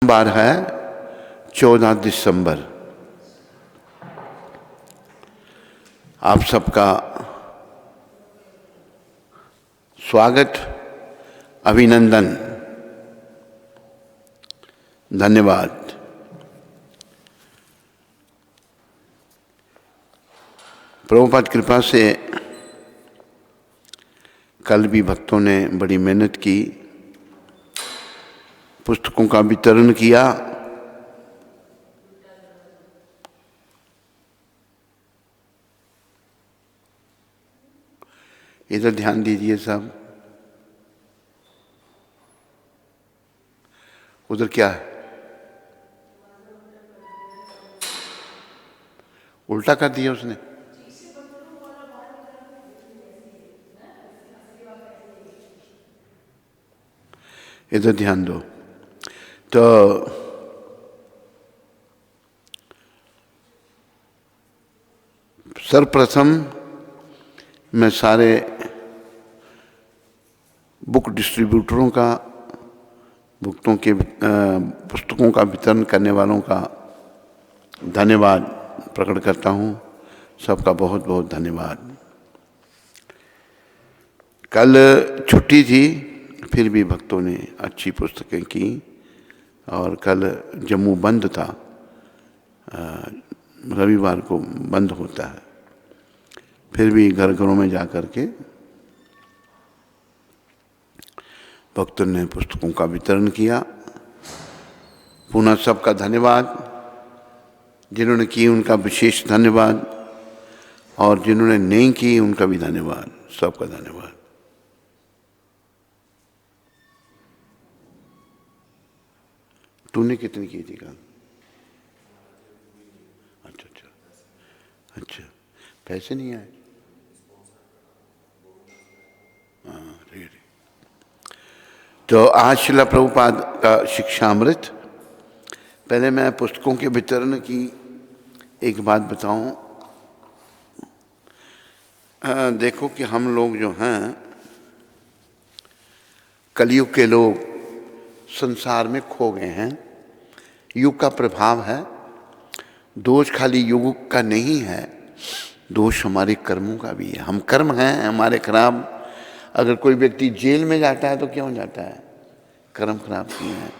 बार है 14 दिसंबर। आप सबका स्वागत, अभिनंदन, धन्यवाद। प्रभुपाद कृपा से कल भी भक्तों ने बड़ी मेहनत की, पुस्तकों का वितरण किया। इधर ध्यान दीजिए सब। उधर क्या है? उल्टा कर दिया उसने। इधर ध्यान दो। तो सर्वप्रथम मैं सारे बुक डिस्ट्रीब्यूटरों का, भुक्तों के पुस्तकों का वितरण करने वालों का धन्यवाद प्रकट करता हूँ। सबका बहुत बहुत धन्यवाद। कल छुट्टी थी, फिर भी भक्तों ने अच्छी पुस्तकें की और कल जम्मू बंद था, रविवार को बंद होता है। फिर भी घर घरों में जा कर के भक्तों ने पुस्तकों का वितरण किया। पुनः सबका धन्यवाद। जिन्होंने की उनका विशेष धन्यवाद और जिन्होंने नहीं की उनका भी धन्यवाद। सबका धन्यवाद। तूने कितनी की थी कल? अच्छा, पैसे नहीं आए? हाँ, ठीक। तो आज श्रील प्रभुपाद का शिक्षामृत। पहले मैं पुस्तकों के वितरण की एक बात बताऊं। देखो कि हम लोग जो हैं कलयुग के लोग, संसार में खो गए हैं। युग का प्रभाव है। दोष खाली युग का नहीं है, दोष हमारे कर्मों का भी है। हम कर्म हैं हमारे खराब। अगर कोई व्यक्ति जेल में जाता है तो क्यों जाता है? कर्म खराब किए हैं।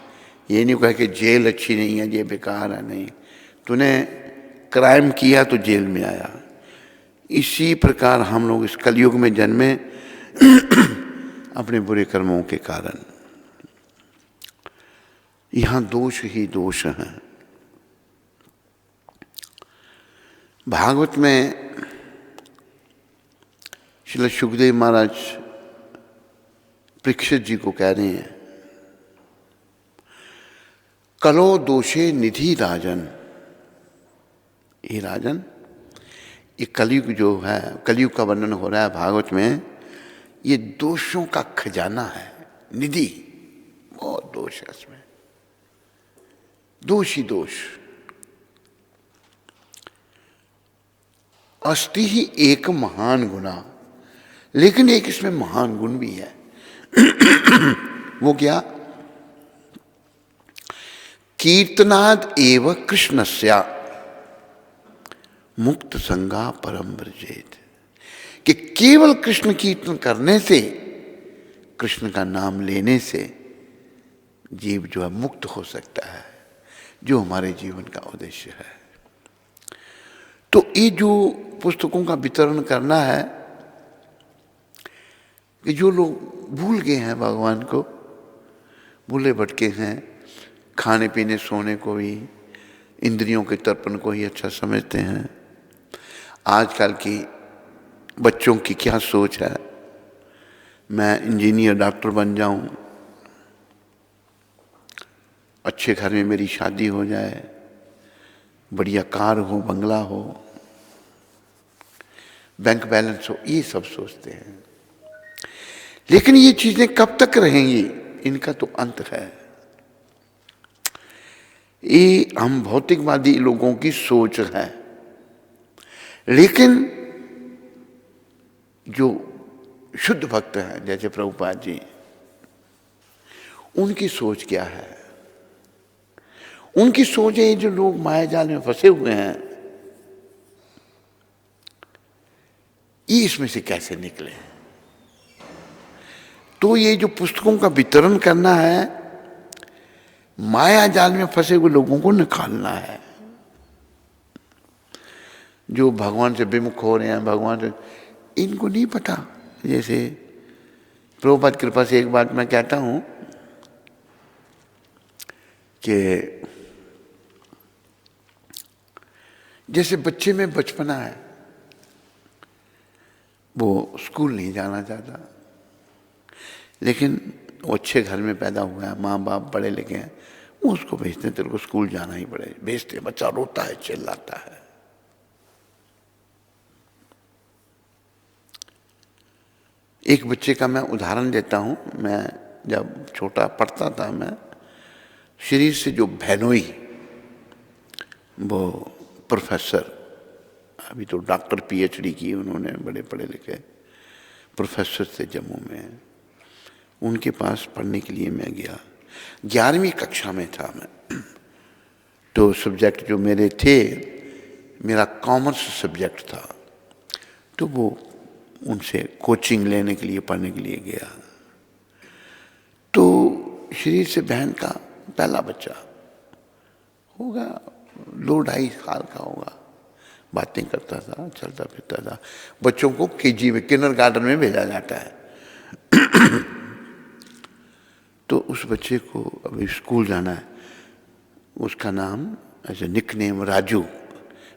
ये नहीं कहा कि जेल अच्छी नहीं है, ये बेकार है, नहीं। तूने क्राइम किया तो जेल में आया। इसी प्रकार हम लोग इस कलयुग में जन्मे अपने बुरे कर्मों के कारण। यहाँ दोष ही दोष हैं। भागवत में श्री सुखदेव महाराज परीक्षित जी को कह रहे हैं, कलो दोषे निधि राजन। ये राजन, ये कलयुग जो है, कलयुग का वर्णन हो रहा है भागवत में। ये दोषों का खजाना है, निधि। बहुत दोष है इसमें, दोष ही दोष। अस्ति ही एक महान गुना, लेकिन एक इसमें महान गुण भी है। वो क्या? कीर्तनाद एव कृष्णस्या मुक्त संगा परम ब्रजेत। कि केवल कृष्ण कीर्तन करने से, कृष्ण का नाम लेने से जीव जो है मुक्त हो सकता है, जो हमारे जीवन का उद्देश्य है। तो ये जो पुस्तकों का वितरण करना है, कि जो लोग भूल गए हैं भगवान को, भूले भटके हैं, खाने पीने सोने को भी, इंद्रियों के तर्पण को ही अच्छा समझते हैं। आजकल की बच्चों की क्या सोच है, मैं इंजीनियर डॉक्टर बन जाऊं, अच्छे घर में मेरी शादी हो जाए, बढ़िया कार हो, बंगला हो, बैंक बैलेंस हो, ये सब सोचते हैं। लेकिन ये चीजें कब तक रहेंगी? इनका तो अंत है। ये हम भौतिकवादी लोगों की सोच है। लेकिन जो शुद्ध भक्त हैं जैसे प्रभुपाद जी, उनकी सोच क्या है? उनकी सोच है जो लोग माया जाल में फंसे हुए हैं, ये इसमें से कैसे निकले। तो ये जो पुस्तकों का वितरण करना है, माया जाल में फंसे हुए लोगों को निकालना है। जो भगवान से विमुख हो रहे हैं, भगवान से, इनको नहीं पता। जैसे प्रभुपाद कृपा से एक बात मैं कहता हूं कि जैसे बच्चे में बचपना है, वो स्कूल नहीं जाना चाहता, लेकिन वो अच्छे घर में पैदा हुआ है, माँ बाप बड़े लिखे हैं, वो उसको भेजते हैं, तेरे को स्कूल जाना ही पड़े, भेजते। बच्चा रोता है, चिल्लाता है। एक बच्चे का मैं उदाहरण देता हूं। मैं जब छोटा पढ़ता था, मैं शरीर से जो भैनोई, वो प्रोफेसर, अभी तो डॉक्टर पीएचडी की उन्होंने, बड़े पढ़े लिखे प्रोफेसर थे जम्मू में, उनके पास पढ़ने के लिए मैं गया। 11वीं कक्षा में था मैं। तो सब्जेक्ट जो मेरे थे, मेरा कॉमर्स सब्जेक्ट था, तो वो उनसे कोचिंग लेने के लिए, पढ़ने के लिए गया। तो शरीर से बहन का पहला बच्चा होगा, 2-2.5 साल का होगा, बातें करता था, चलता फिरता था। बच्चों को केजी में, किंडरगार्टन में भेजा जाता है। तो उस बच्चे को अभी स्कूल जाना है, उसका नाम ऐसे निकनेम राजू,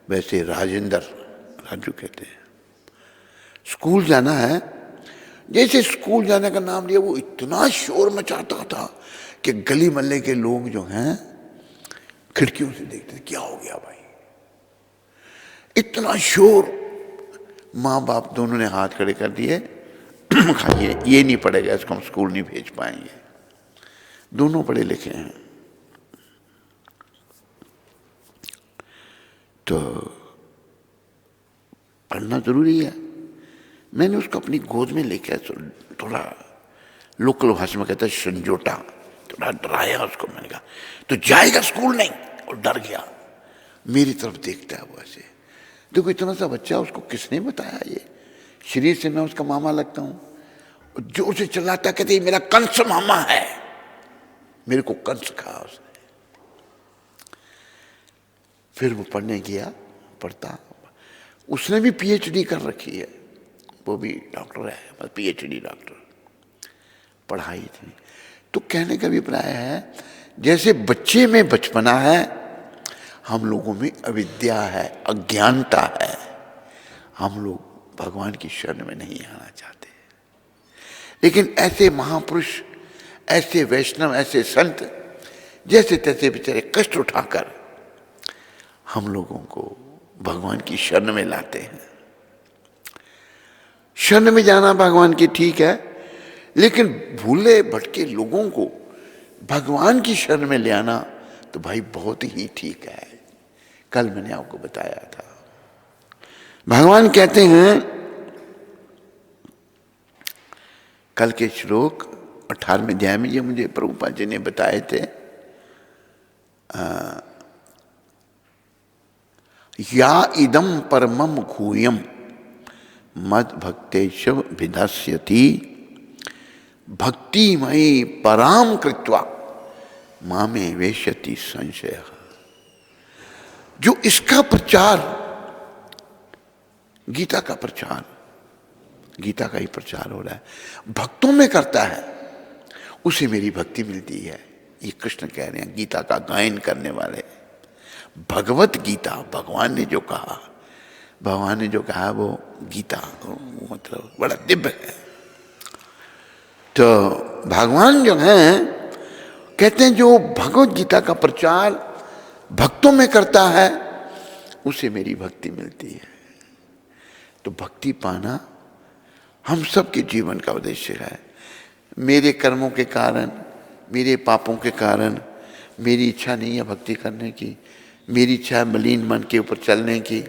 वैसे राजेंद्र, राजू कहते हैं। स्कूल जाना है, जैसे स्कूल जाने का नाम लिया, वो इतना शोर मचाता था कि गली मोहल्ले के लोग जो हैं खिड़कियों से देखते थे, क्या हो गया भाई, इतना शोर। माँ बाप दोनों ने हाथ खड़े कर दिए, ये नहीं पढ़ेगा, इसको हम स्कूल नहीं भेज पाएंगे। दोनों पढ़े लिखे हैं। तो पढ़ना जरूरी है। मैंने उसको अपनी गोद में लेकर थोड़ा, लोकल भाषा में कहता है संजोटा, थोड़ा डराया उसको। मैंने कहा तो जाएगा स्कूल नहीं, और डर गया। मेरी तरफ देखता है वो ऐसे। देखो इतना सा बच्चा, उसको किसने बताया ये? शरीर से मैं उसका मामा लगता हूं। जोर से चिल्लाता, कहते मेरा कंस मामा है। मेरे को कंस कहा उसने। फिर वो पढ़ने गया, पढ़ता। उसने भी पीएचडी कर रखी है, वो भी डॉक्टर है, पीएचडी डॉक्टर, पढ़ाई थी। तो कहने का अभिप्राय है, जैसे बच्चे में बचपना है, हम लोगों में अविद्या है, अज्ञानता है। हम लोग भगवान की शरण में नहीं आना चाहते। लेकिन ऐसे महापुरुष, ऐसे वैष्णव, ऐसे संत, जैसे तैसे बेचारे कष्ट उठाकर हम लोगों को भगवान की शरण में लाते हैं। शरण में जाना भगवान की ठीक है, लेकिन भूले भटके लोगों को भगवान की शरण में ले आना तो भाई बहुत ही ठीक है। कल मैंने आपको बताया था, भगवान कहते हैं, कल के श्लोक 18वें अध्याय में, ये मुझे प्रभुपाद जी ने बताए थे। या इदम परमम गुह्यम मद भक्तेशव विधस्यति भक्तिमयी पराम कृत्वा मामे वेश्यति संशय। जो इसका प्रचार, गीता का प्रचार, गीता का ही प्रचार हो रहा है, भक्तों में करता है, उसे मेरी भक्ति मिलती है। ये कृष्ण कह रहे हैं, गीता का गायन करने वाले। भगवत गीता, भगवान ने जो कहा, भगवान ने जो कहा वो गीता, मतलब बड़ा दिव्य है। तो भगवान जो हैं कहते हैं, जो भगवत गीता का प्रचार भक्तों में करता है, उसे मेरी भक्ति मिलती है। तो भक्ति पाना हम सबके जीवन का उद्देश्य है। मेरे कर्मों के कारण, मेरे पापों के कारण मेरी इच्छा नहीं है भक्ति करने की, मेरी इच्छा है मलिन मन के ऊपर चलने की,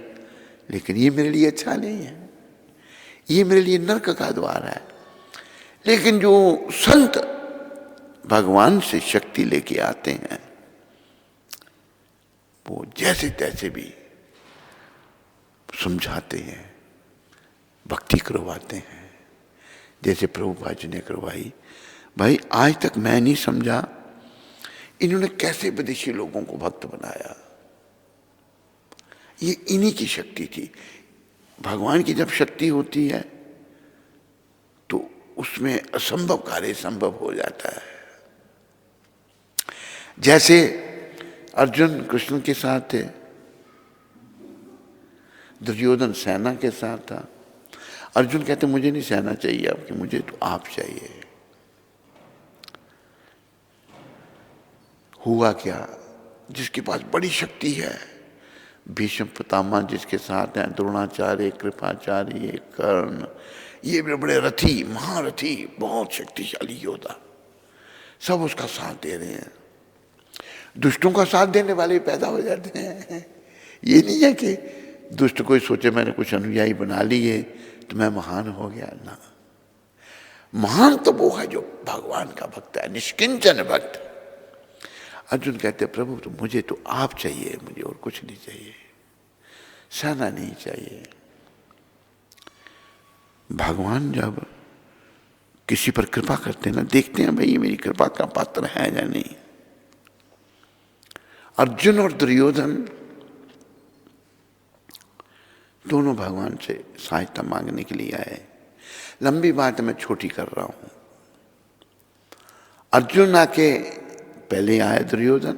लेकिन ये मेरे लिए अच्छा नहीं है, ये मेरे लिए नरक का द्वार है। लेकिन जो संत भगवान से शक्ति लेके आते हैं, वो जैसे तैसे भी समझाते हैं, भक्ति करवाते हैं, जैसे प्रभुपाद जी ने करवाई। भाई आज तक मैं नहीं समझा इन्होंने कैसे विदेशी लोगों को भक्त बनाया। ये इन्हीं की शक्ति थी। भगवान की जब शक्ति होती है तो उसमें असंभव कार्य संभव हो जाता है। जैसे अर्जुन कृष्ण के साथ थे, दुर्योधन सेना के साथ था। अर्जुन कहते मुझे नहीं सेना चाहिए आपकी, मुझे तो आप चाहिए। हुआ क्या, जिसके पास बड़ी शक्ति है, भीष्म पितामह जिसके साथ हैं, द्रोणाचार्य, कृपाचार्य, कर्ण, ये बड़े बड़े रथी, महारथी, बहुत शक्तिशाली योद्धा, सब उसका साथ दे रहे हैं। दुष्टों का साथ देने वाले पैदा हो जाते हैं। ये नहीं है कि दुष्ट कोई सोचे मैंने कुछ अनुयायी बना लिए तो मैं महान हो गया ना। महान तो वो है जो भगवान का भक्त है, निष्किंचन भक्त। अर्जुन कहते प्रभु तो मुझे तो आप चाहिए, मुझे और कुछ नहीं चाहिए, सेना नहीं चाहिए। भगवान जब किसी पर कृपा करते हैं ना, देखते हैं भाई ये मेरी कृपा का पात्र है या नहीं। अर्जुन और दुर्योधन दोनों भगवान से सहायता मांगने के लिए आए। लंबी बात मैं छोटी कर रहा हूं। अर्जुन आके पहले आया, दुर्योधन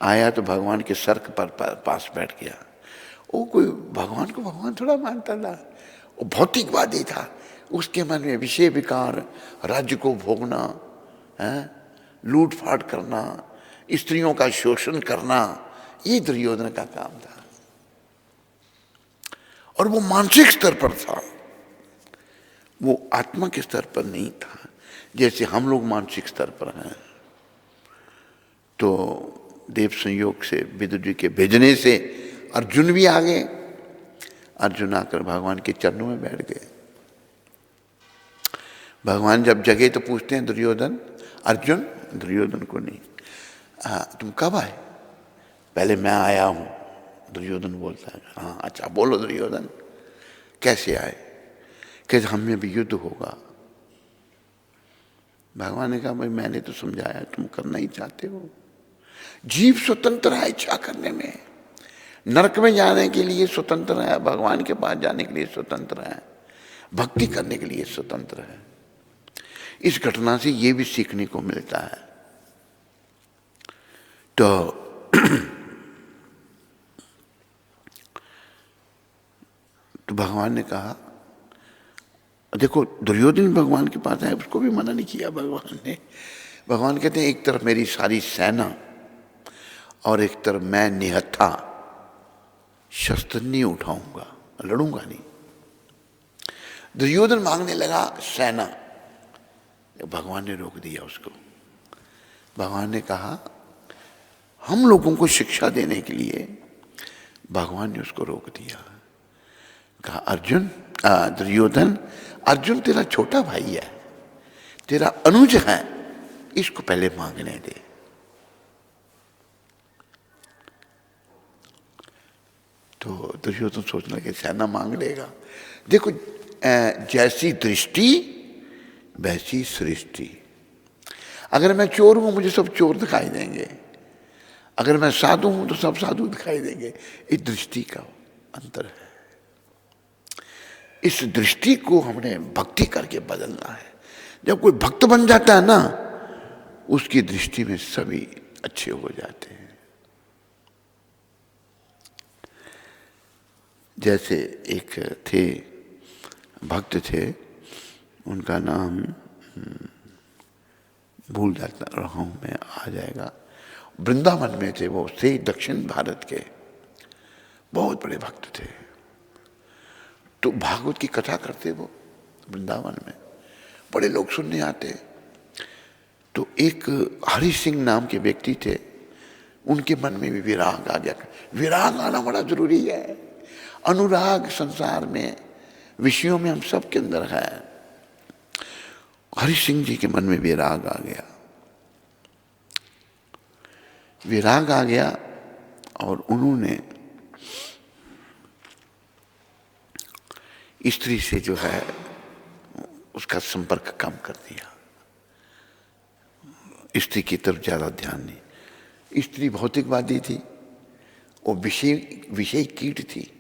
आया तो भगवान के सर पर पास बैठ गया। वो कोई भगवान को भगवान थोड़ा मानता था, वो भौतिकवादी था। उसके मन में विषय विकार, राज्य को भोगना, लूट फाट करना, स्त्रियों का शोषण करना, ये दुर्योधन का काम था। और वो मानसिक स्तर पर था, वो आत्मा के स्तर पर नहीं था। जैसे हम लोग मानसिक स्तर पर हैं। तो देव संयोग से विदुर जी के भेजने से अर्जुन भी आ गए। अर्जुन आकर भगवान के चरणों में बैठ गए। भगवान जब जगे तो पूछते हैं दुर्योधन, अर्जुन, दुर्योधन को नहीं, तुम कब आए? पहले मैं आया हूं, दुर्योधन बोलता है। हाँ अच्छा, बोलो दुर्योधन, कैसे आए? कैसे हम में भी युद्ध होगा। भगवान ने कहा भाई मैंने तो समझाया, तुम करना ही चाहते हो। जीव स्वतंत्र है इच्छा करने में, नरक में जाने के लिए स्वतंत्र है, भगवान के पास जाने के लिए स्वतंत्र है, भक्ति करने के लिए स्वतंत्र है। इस घटना से ये भी सीखने को मिलता है। तो भगवान ने कहा, देखो दुर्योधन भगवान के पास आया, उसको भी मना नहीं किया भगवान ने। भगवान कहते हैं एक तरफ मेरी सारी सेना और एक तरफ मैं निहत्था, शस्त्र नहीं उठाऊंगा, लड़ूंगा नहीं। दुर्योधन मांगने लगा सेना, भगवान ने रोक दिया उसको। भगवान ने कहा, हम लोगों को शिक्षा देने के लिए भगवान ने उसको रोक दिया। कहा अर्जुन, दुर्योधन, अर्जुन तेरा छोटा भाई है, तेरा अनुज है, इसको पहले मांगने दे। तो दुर्योधन सोचने लगे सेना मांग लेगा। देखो जैसी दृष्टि वैसी सृष्टि। अगर मैं चोर हूं मुझे सब चोर दिखाई देंगे, अगर मैं साधु हूं तो सब साधु दिखाई देंगे। इस दृष्टि का अंतर है। इस दृष्टि को हमने भक्ति करके बदलना है। जब कोई भक्त बन जाता है ना, उसकी दृष्टि में सभी अच्छे हो जाते हैं। जैसे एक थे, भक्त थे, उनका नाम भूल जाता रहा हूं मैं, आ जाएगा। वृंदावन में थे वो, थे दक्षिण भारत के, बहुत बड़े भक्त थे। तो भागवत की कथा करते वो वृंदावन में, बड़े लोग सुनने आते। तो एक हरि सिंह नाम के व्यक्ति थे, उनके मन में भी विराग आ गया। विराग आना बड़ा जरूरी है। अनुराग संसार में, विषयों में हम सब के अंदर है। हरि सिंह जी के मन में विराग आ गया। विराग आ गया और उन्होंने स्त्री से जो है उसका संपर्क कम कर दिया, स्त्री की तरफ ज्यादा ध्यान नहीं। स्त्री भौतिकवादी थी, वो विषय कीट थी।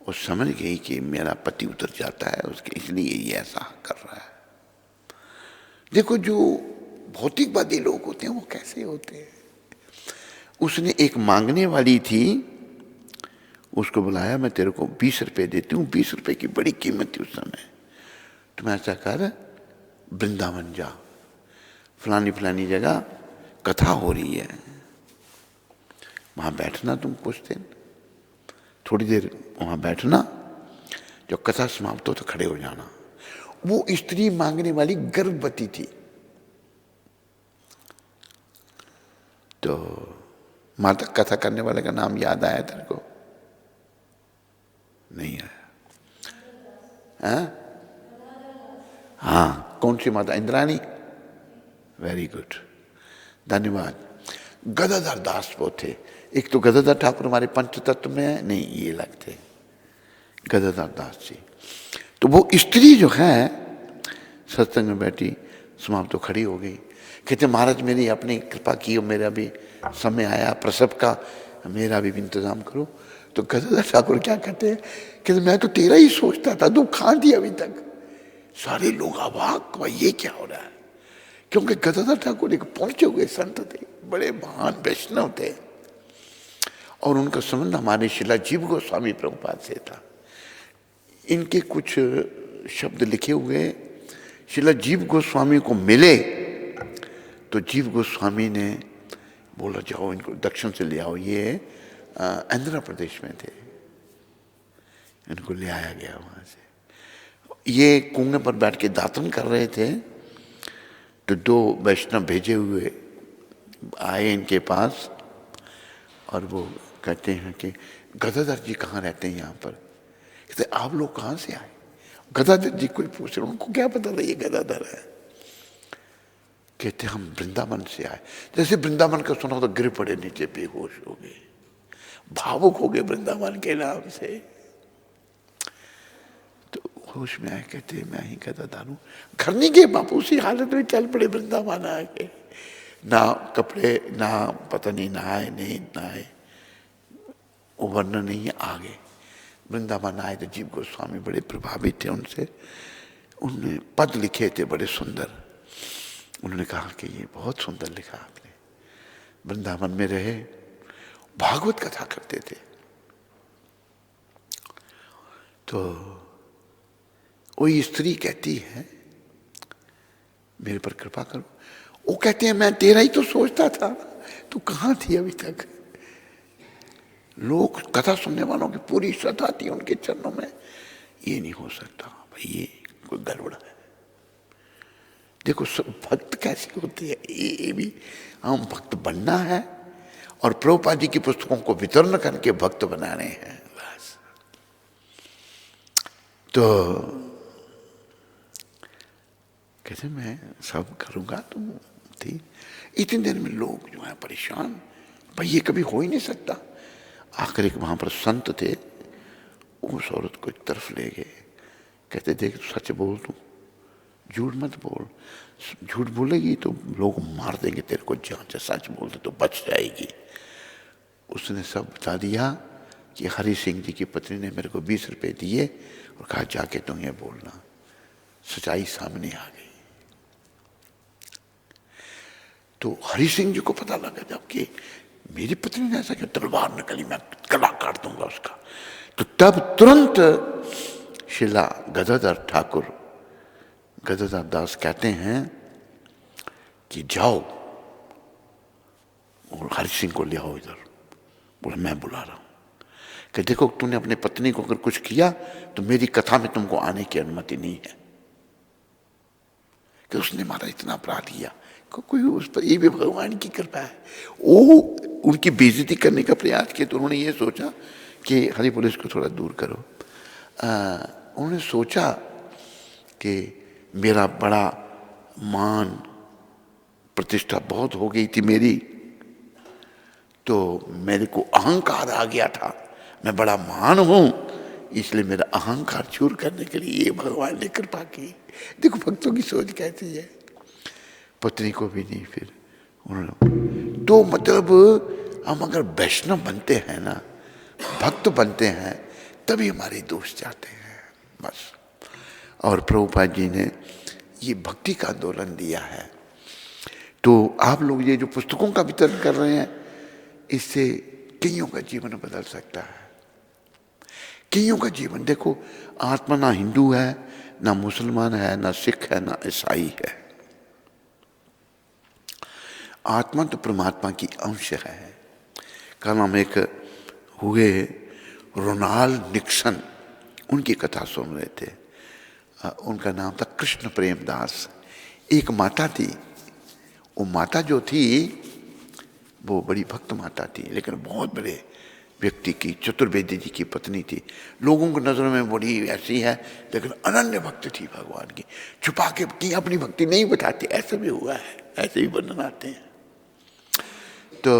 वो समझ गई कि मेरा पति उतर जाता है उसके, इसलिए ये ऐसा कर रहा है। देखो जो भौतिकवादी लोग होते हैं वो कैसे होते हैं। उसने एक मांगने वाली थी, उसको बुलाया, मैं तेरे को 20 रुपए देती हूँ। 20 रुपए की बड़ी कीमत थी उस समय। तुम ऐसा कर, वृंदावन जा, फलानी फलानी जगह कथा हो रही है, वहां बैठना तुम कुछ दिन, थोड़ी देर वहां बैठना, जब कथा समाप्त हो तो खड़े हो जाना। वो स्त्री मांगने वाली गर्भवती थी। तो माता कथा करने वाले का नाम याद आया तेरे को? नहीं आया? हाँ, कौन सी माता? इंद्राणी। वेरी गुड, धन्यवाद। गदाधर दास वो थे। एक तो गदाधर ठाकुर हमारे पंचतत्व में है, नहीं ये लगते गदाधर दास जी। तो वो स्त्री जो है सत्संग में बैठी, समाप्त तो खड़ी हो गई। कहते महाराज मेरी अपनी कृपा की, मेरा भी समय आया प्रसव का, मेरा भी इंतजाम करो। तो गदाधर ठाकुर क्या कहते हैं, कहते मैं तो तेरा ही सोचता था, तू कहाँ थी अभी तक। सारे लोग अवाक, भाई ये क्या हो रहा है। क्योंकि गदाधर ठाकुर एक पहुंचे हुए संत थे, बड़े महान वैष्णव थे, और उनका संबंध हमारे शिला जीव गोस्वामी प्रभुपाद से था। इनके कुछ शब्द लिखे हुए शिला जीव गोस्वामी को मिले, तो जीव गोस्वामी ने बोला जाओ इनको दक्षिण से ले आओ। ये आंध्र प्रदेश में थे, इनको ले आया गया वहां से। ये कुएं पर बैठ के दातन कर रहे थे, तो 2 वैष्णव भेजे हुए आए इनके पास, और वो कहते हैं कि गदाधर जी कहाँ रहते हैं यहाँ पर। कहते आप लोग कहाँ से आए? गदाधर जी कोई पूछ रहे, उनको क्या पता था ये गदाधर है। कहते हम वृंदावन से आए। जैसे वृंदावन का सुना तो गिर पड़े नीचे, बेहोश हो गए, भावुक हो गए वृंदावन के नाम से। तो होश में आए, कहते मैं ही गदाधर हूँ। घर नहीं गए, बापू उसी हालत में चल पड़े वृंदावन आके, ना कपड़े, ना पता नहीं नहाए नहीं नहाए, वो वर्णन नहीं है आगे। वृंदावन आए तो जीव गोस्वामी बड़े प्रभावित थे उनसे। उन्होंने पद लिखे थे बड़े सुंदर। उन्होंने कहा कि ये बहुत सुंदर लिखा आपने। वृंदावन में रहे, भागवत कथा करते थे। तो वही स्त्री कहती है मेरे पर कृपा करो। वो कहते हैं मैं तेरा ही तो सोचता था, तू कहाँ थी अभी तक। लोग कथा सुनने वालों की पूरी श्रद्धा थी उनके चरणों में। ये नहीं हो सकता भाई, ये कोई गड़बड़ है। देखो सब भक्त कैसे होते हैं, ये भी हम भक्त बनना है, और प्रभुपाद जी की पुस्तकों को वितरण करके भक्त बनाने हैं बस। तो कैसे मैं सब करूंगा, तुम थी। इतनी देर में लोग जो है परेशान, भाई ये कभी हो ही नहीं सकता। आखिर एक वहां पर संत थे, उस औरत को एक तरफ ले गए, कहते देख सच बोल, तू झूठ मत बोल, झूठ बोलेगी तो लोग मार देंगे तेरे को जान से, सच बोलते तो बच जाएगी। उसने सब बता दिया कि हरि सिंह जी की पत्नी ने मेरे को 20 रुपए दिए और कहा जाके तुम ये बोलना। सच्चाई सामने आ गई। तो हरि सिंह जी को पता लगा जबकि मेरी पत्नी ने ऐसा किया, तलवार निकली, मैं गला काट दूंगा उसका। तो तब तुरंत शिला गदाधर ठाकुर, गदाधर दास कहते हैं कि जाओ और हरि सिंह को ले आओ इधर। बोला मैं बुला रहा हूं। कि देखो तूने अपनी पत्नी को अगर कुछ किया तो मेरी कथा में तुमको आने की अनुमति नहीं है। कि उसने हमारा इतना अपराध किया, कोई उस पर, ये भी भगवान की कृपा है। वो उनकी बेइज्जती करने का प्रयास किया, तो उन्होंने ये सोचा कि हरि पुलिस को थोड़ा दूर करो। उन्होंने सोचा कि मेरा बड़ा मान प्रतिष्ठा बहुत हो गई थी मेरी, तो मेरे को अहंकार आ गया था, मैं बड़ा महान हूं, इसलिए मेरा अहंकार चूर करने के लिए ये भगवान ने कृपा की। देखो भक्तों की सोच कैसी है। पत्नी को भी नहीं फिर उन्होंने, तो मतलब हम अगर वैष्णव बनते हैं ना, भक्त बनते हैं, तभी हमारे दोष जाते हैं बस। और प्रभुपाद जी ने ये भक्ति का आंदोलन दिया है। तो आप लोग ये जो पुस्तकों का वितरण कर रहे हैं, इससे कईयों का जीवन बदल सकता है, कईयों का जीवन। देखो आत्मा ना हिंदू है, ना मुसलमान है, ना सिख है, ना ईसाई है। आत्मा तो परमात्मा की अंश है। कल हम एक हुए रोनाल्ड निक्सन, उनकी कथा सुन रहे थे। उनका नाम था कृष्ण प्रेमदास। एक माता थी, वो माता जो थी वो बड़ी भक्त माता थी, लेकिन बहुत बड़े व्यक्ति की, चतुर्वेदी जी की पत्नी थी। लोगों की नजरों में बड़ी ऐसी है, लेकिन अनन्य भक्त थी भगवान की। छुपा के की अपनी भक्ति नहीं बताती, ऐसा भी हुआ है, ऐसे भी वर्णन आते हैं। तो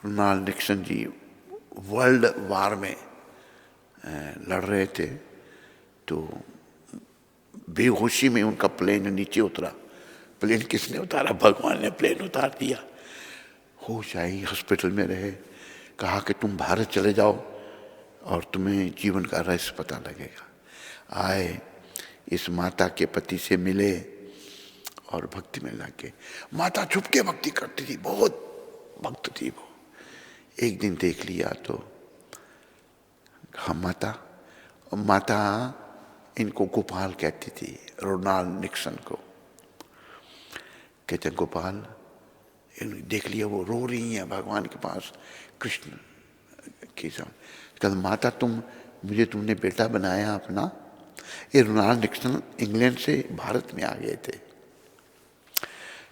रोनाल्ड निक्सन जी वर्ल्ड वार में लड़ रहे थे, तो बेहोशी में उनका प्लेन नीचे उतरा। प्लेन किसने उतारा? भगवान ने प्लेन उतार दिया। होश आई, हॉस्पिटल में रहे। कहा कि तुम भारत चले जाओ और तुम्हें जीवन का रहस्य पता लगेगा। आए, इस माता के पति से मिले और भक्ति में लगे। माता छुप के भक्ति करती थी, बहुत भक्त थी वो। एक दिन देख लिया तो हम माता इनको गोपाल कहती थी, रोनाल्ड निक्सन को। कहते गोपाल, देख लिया वो रो रही हैं भगवान के पास कृष्ण की सामने। कहते माता तुमने बेटा बनाया अपना। ये रोनाल्ड निक्सन इंग्लैंड से भारत में आ गए थे,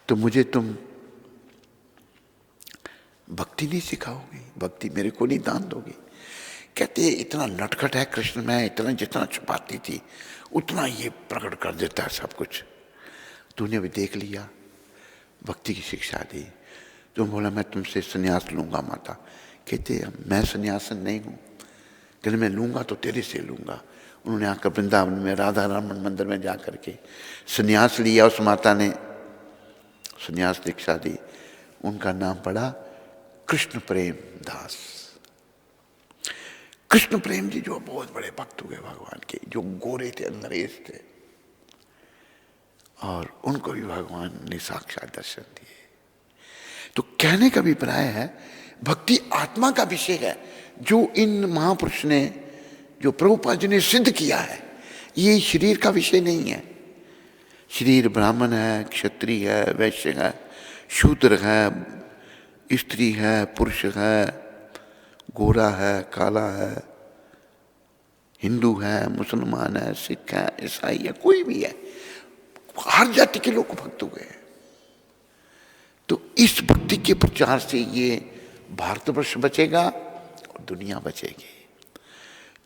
तो मुझे तुम भक्ति नहीं सिखाओगी, भक्ति मेरे को नहीं दान दोगी? कहते इतना नटखट है कृष्ण, मैं इतना जितना छुपाती थी उतना ये प्रकट कर देता है सब कुछ। तूने भी देख लिया, भक्ति की शिक्षा दी। तुम बोला मैं तुमसे संन्यास लूंगा माता। कहते मैं सन्यासन नहीं हूँ। कहते मैं लूंगा तो तेरे से लूंगा। उन्होंने आकर वृंदावन में राधा रमन मंदिर में जा करके संन्यास लिया। उस माता ने संन्यास दीक्षा दी। उनका नाम पड़ा कृष्ण प्रेम दास। कृष्ण प्रेम जी जो बहुत बड़े भक्त हुए भगवान के, जो गोरे थे, अंग्रेज थे, और उनको भी भगवान ने साक्षात दर्शन दिए। तो कहने का अभिप्राय है, भक्ति आत्मा का विषय है, जो इन महापुरुष ने, जो प्रभुपाद जी ने सिद्ध किया है। ये शरीर का विषय नहीं है। शरीर ब्राह्मण है, क्षत्रिय है, वैश्य है, शूद्र है, स्त्री है, पुरुष है, गोरा है, काला है, हिंदू है, मुसलमान है, सिख है, ईसाई है, कोई भी है, हर जाति के लोग भक्त हुए हैं। तो इस भक्ति के प्रचार से ये भारतवर्ष बचेगा और दुनिया बचेगी।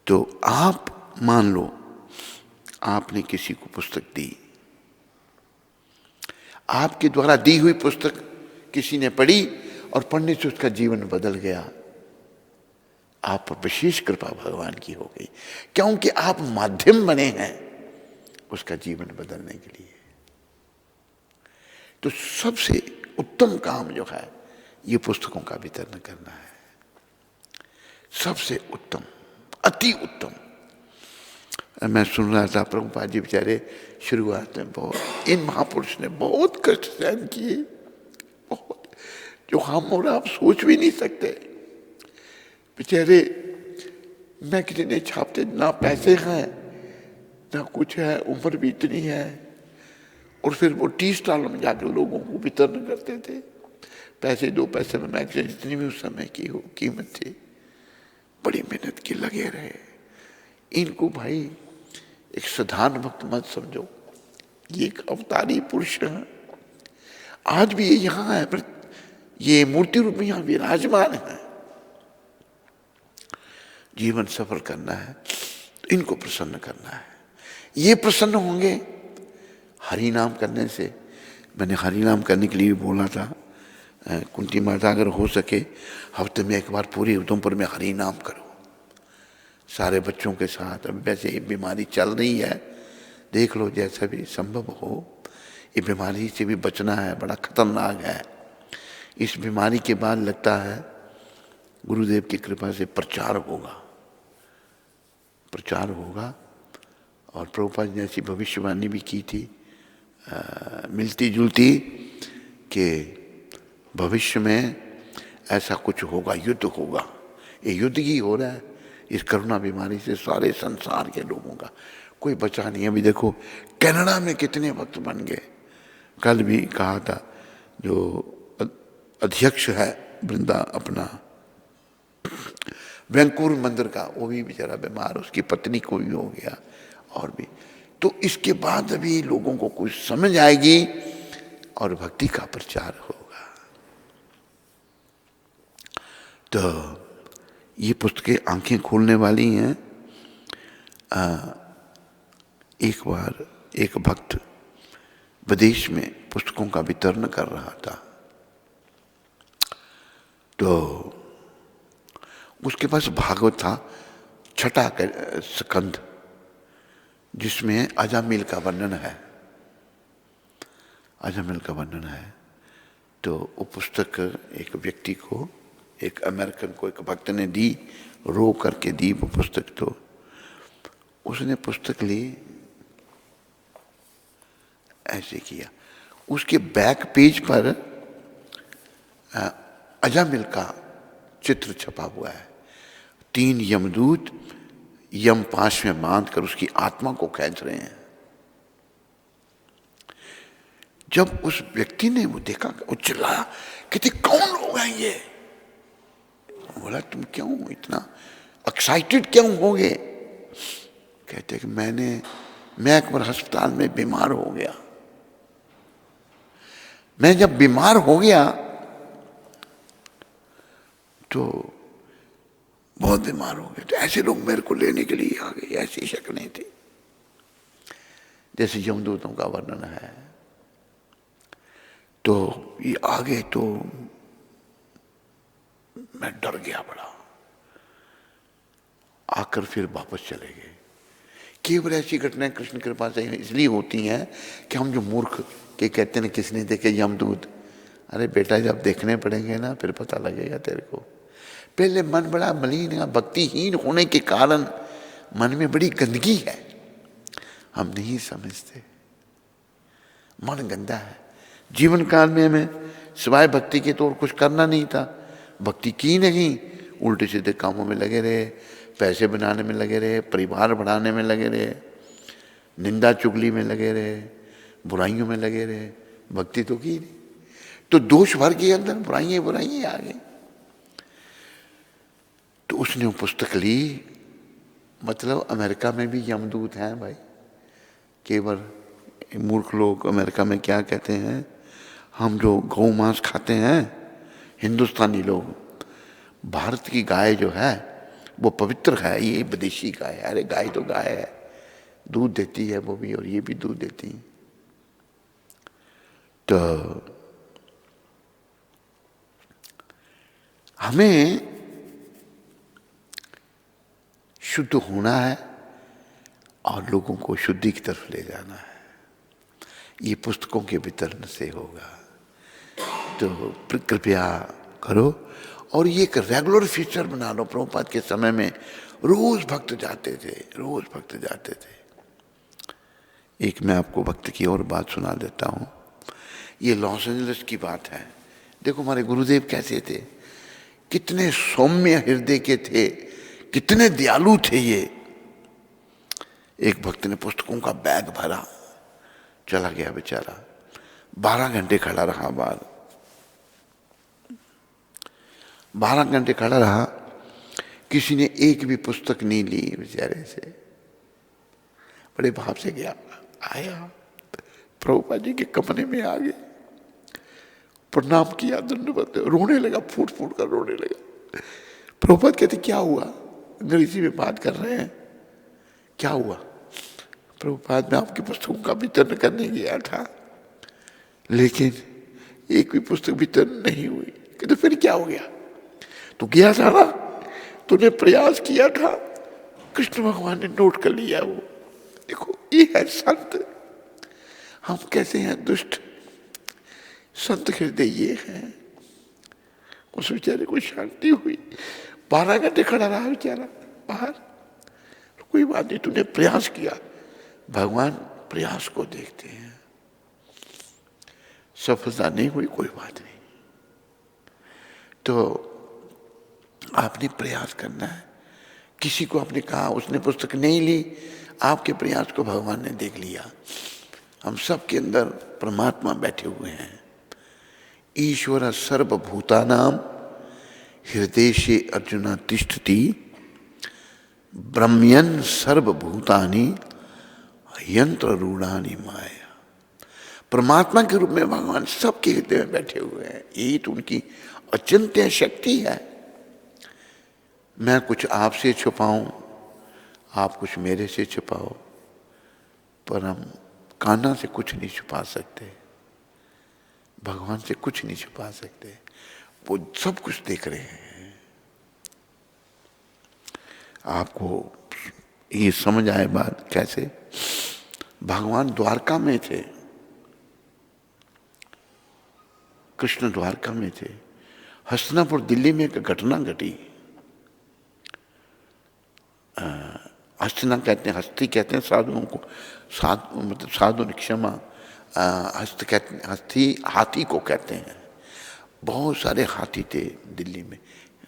तो आप मान लो आपने किसी को पुस्तक दी, आपके द्वारा दी हुई पुस्तक किसी ने पढ़ी और पढ़ने से उसका जीवन बदल गया, आप पर विशेष कृपा भगवान की हो गई, क्योंकि आप माध्यम बने हैं उसका जीवन बदलने के लिए। तो सबसे उत्तम काम जो है ये पुस्तकों का वितरण करना है। सबसे उत्तम, अति उत्तम। मैं सुन रहा था प्रभुपाद जी बेचारे शुरुआत में बहुत, इन महापुरुष ने बहुत कष्ट सहन किए, बहुत, जो हम और आप सोच भी नहीं सकते। बेचारे मैगजीने छापते, ना पैसे हैं ना कुछ है, उम्र भी इतनी है, और फिर वो टी स्टॉल में जाकर लोगों को वितरण करते थे। पैसे 2 पैसे में मैगजीन जितनी भी उस समय की हो कीमत थी, बड़ी मेहनत की लगे रहे। इनको भाई एक साधारण भक्त मत समझो, ये एक अवतारी पुरुष है। आज भी ये यहाँ है, पर ये मूर्ति रूप में यहाँ विराजमान है। जीवन सफल करना है तो इनको प्रसन्न करना है। ये प्रसन्न होंगे हरि नाम करने से। मैंने हरि नाम करने के लिए बोला था, कुंती माता अगर हो सके हफ्ते में एक बार पूरी उधमपुर में हरि नाम करो सारे बच्चों के साथ। अब वैसे ये बीमारी चल रही है, देख लो जैसा भी संभव हो, ये बीमारी से भी बचना है, बड़ा खतरनाक है। इस बीमारी के बाद लगता है गुरुदेव की कृपा से प्रचार होगा, प्रचार होगा। और प्रभुपाद ने ऐसी भविष्यवाणी भी की थी मिलती जुलती कि भविष्य में ऐसा कुछ होगा, युद्ध होगा। ये युद्ध ही हो रहा है इस कोरोना बीमारी से सारे संसार के लोगों का, कोई बचा नहीं। अभी देखो कनाडा में कितने भक्त बन गए। कल भी कहा था जो अध्यक्ष है वृंदा अपना वैंकूवर मंदिर का, वो भी बेचारा बीमार, उसकी पत्नी को भी हो गया और भी। तो इसके बाद अभी लोगों को कुछ समझ आएगी और भक्ति का प्रचार होगा। तो ये पुस्तकें आंखें खोलने वाली हैं। एक बार एक भक्त विदेश में पुस्तकों का वितरण कर रहा था, तो उसके पास भागवत था, छठा स्कंद, जिसमें अजामिल का वर्णन है, अजामिल का वर्णन है। तो वो पुस्तक एक व्यक्ति को, एक अमेरिकन को एक भक्त ने दी, रो करके दी वो पुस्तक। तो उसने पुस्तक ली, ऐसे किया, उसके बैक पेज पर अजामिल का चित्र छपा हुआ है। 3 यमदूत यम पाश में बांध कर उसकी आत्मा को खींच रहे हैं। जब उस व्यक्ति ने वो देखा, वो चिल्लाया, कहते कौन लोग हैं ये? बोला तुम क्यों इतना एक्साइटेड क्यों हो गए? कहते कि मैं एक बार अस्पताल में बीमार हो गया। मैं जब बीमार हो गया तो बहुत बीमार हो गए, तो ऐसे लोग मेरे को लेने के लिए आ गए, ऐसी शक्लें थी जैसे यमदूतों का वर्णन है। तो ये आ गए तो मैं डर गया बड़ा, आकर फिर वापस चले गए। केवल ऐसी घटनाएं कृष्ण कृपा से इसलिए होती हैं कि हम जो मूर्ख के कहते हैं किसने देखे यमदूत, अरे बेटा जब देखने पड़ेंगे ना फिर पता लगेगा तेरे को। पहले मन बड़ा मलिन है, भक्तिहीन होने के कारण मन में बड़ी गंदगी है, हम नहीं समझते, मन गंदा है। जीवन काल में हमें सिवाय भक्ति के तो और कुछ करना नहीं था, भक्ति की नहीं, उल्टे सीधे कामों में लगे रहे, पैसे बनाने में लगे रहे, परिवार बढ़ाने में लगे रहे, निंदा चुगली में लगे रहे, बुराइयों में लगे रहे, भक्ति तो की नहीं। तो दोष भर के अंदर बुराइयां बुराइयां आ गई। तो उसने वो पुस्तक ली, मतलब अमेरिका में भी यमदूत हैं भाई। केवल मूर्ख लोग अमेरिका में क्या कहते हैं, हम जो गौ मांस खाते हैं हिंदुस्तानी लोग, भारत की गाय जो है वो पवित्र है, ये विदेशी गाय है। अरे गाय तो गाय है, दूध देती है वो भी, और ये भी दूध देती है। तो हमें शुद्ध होना है और लोगों को शुद्धि की तरफ ले जाना है, ये पुस्तकों के वितरण से होगा। तो कृपया करो, और ये एक रेगुलर फीचर बना लो। प्रभुपाद के समय में रोज भक्त जाते थे, रोज भक्त जाते थे। एक मैं आपको भक्त की और बात सुना देता हूँ, ये लॉस एंजलिस की बात है। देखो हमारे गुरुदेव कैसे थे, कितने सौम्य हृदय के थे, कितने दयालु थे ये। एक भक्त ने पुस्तकों का बैग भरा, चला गया बेचारा, 12 घंटे खड़ा रहा बाहर, 12 घंटे खड़ा रहा, किसी ने एक भी पुस्तक नहीं ली बेचारे से। बड़े भाव से गया, आया प्रभुपाद जी के कमरे में आ गए, प्रणाम किया, दंडवत, रोने लगा, फूट फूट कर रोने लगा। प्रभुपाद कहते क्या हुआ? अंग्रेजी में बात कर रहे हैं, क्या हुआ? प्रभुपाद मैं आपकी पुस्तकों का वितरण करने गया था, लेकिन एक भी पुस्तक वितरण नहीं हुई। तो फिर क्या हो गया? तू गया था ना, तूने प्रयास किया था, कृष्ण भगवान ने नोट कर लिया। वो देखो, ये है संत। हम कैसे हैं दुष्ट। संत हृदय ये है। उस बेचारे को शांति हुई, 12 घंटे खड़ा रहा बेचारा बाहर। कोई बात नहीं, तूने प्रयास किया। भगवान प्रयास को देखते हैं। सफलता नहीं हुई, कोई बात नहीं, तो आपने प्रयास करना है। किसी को आपने कहा, उसने पुस्तक नहीं ली, आपके प्रयास को भगवान ने देख लिया। हम सब के अंदर परमात्मा बैठे हुए हैं। ईश्वर सर्वभूतानां हृदयेषु अर्जुन तिष्ठति ब्रह्मयन् सर्वभूतानि यंत्र रूढ़ानि माया। परमात्मा के रूप में भगवान सबके हृदय में बैठे हुए हैं। यही तो उनकी अचिंत्य शक्ति है। मैं कुछ आपसे छुपाऊं, आप कुछ मेरे से छुपाओ, पर हम कान्हा से कुछ नहीं छुपा सकते, भगवान से कुछ नहीं छुपा सकते। वो सब कुछ देख रहे हैं। आपको ये समझ आए बात कैसे? भगवान द्वारका में थे, कृष्ण द्वारका में थे। हस्तिनापुर दिल्ली में एक घटना घटी। हस्तिना कहते हैं, हस्ती कहते हैं साधुओं को, मतलब साधु ने क्षमा, हस्त कहते हैं, हस्ती हाथी को कहते हैं। बहुत सारे हाथी थे दिल्ली में।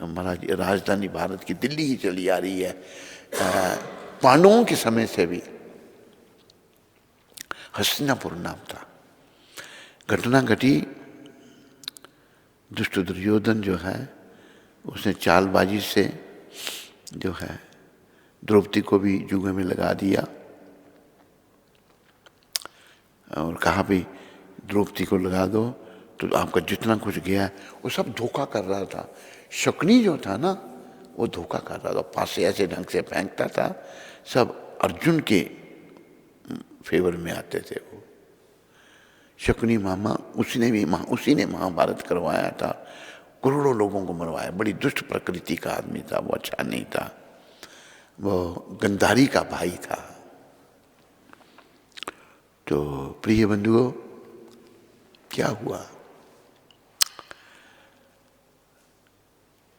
हमारा राजधानी भारत की दिल्ली ही चली आ रही है। पांडवों के समय से भी हस्तिनापुर नाम था। घटना घटी, दुष्ट दुर्योधन जो है उसने चालबाजी से जो है द्रौपदी को भी जुए में लगा दिया और कहा भी द्रौपदी को लगा दो तो आपका जितना कुछ गया। वो सब धोखा कर रहा था। शकुनी जो था ना, वो धोखा कर रहा था, पासे ऐसे ढंग से फेंकता था, सब अर्जुन के फेवर में आते थे। वो शकुनी मामा, उसी ने महाभारत करवाया था, करोड़ों लोगों को मरवाया। बड़ी दुष्ट प्रकृति का आदमी था वो, अच्छा नहीं था। वो गंधारी का भाई था। तो प्रिय बंधुओं, क्या हुआ?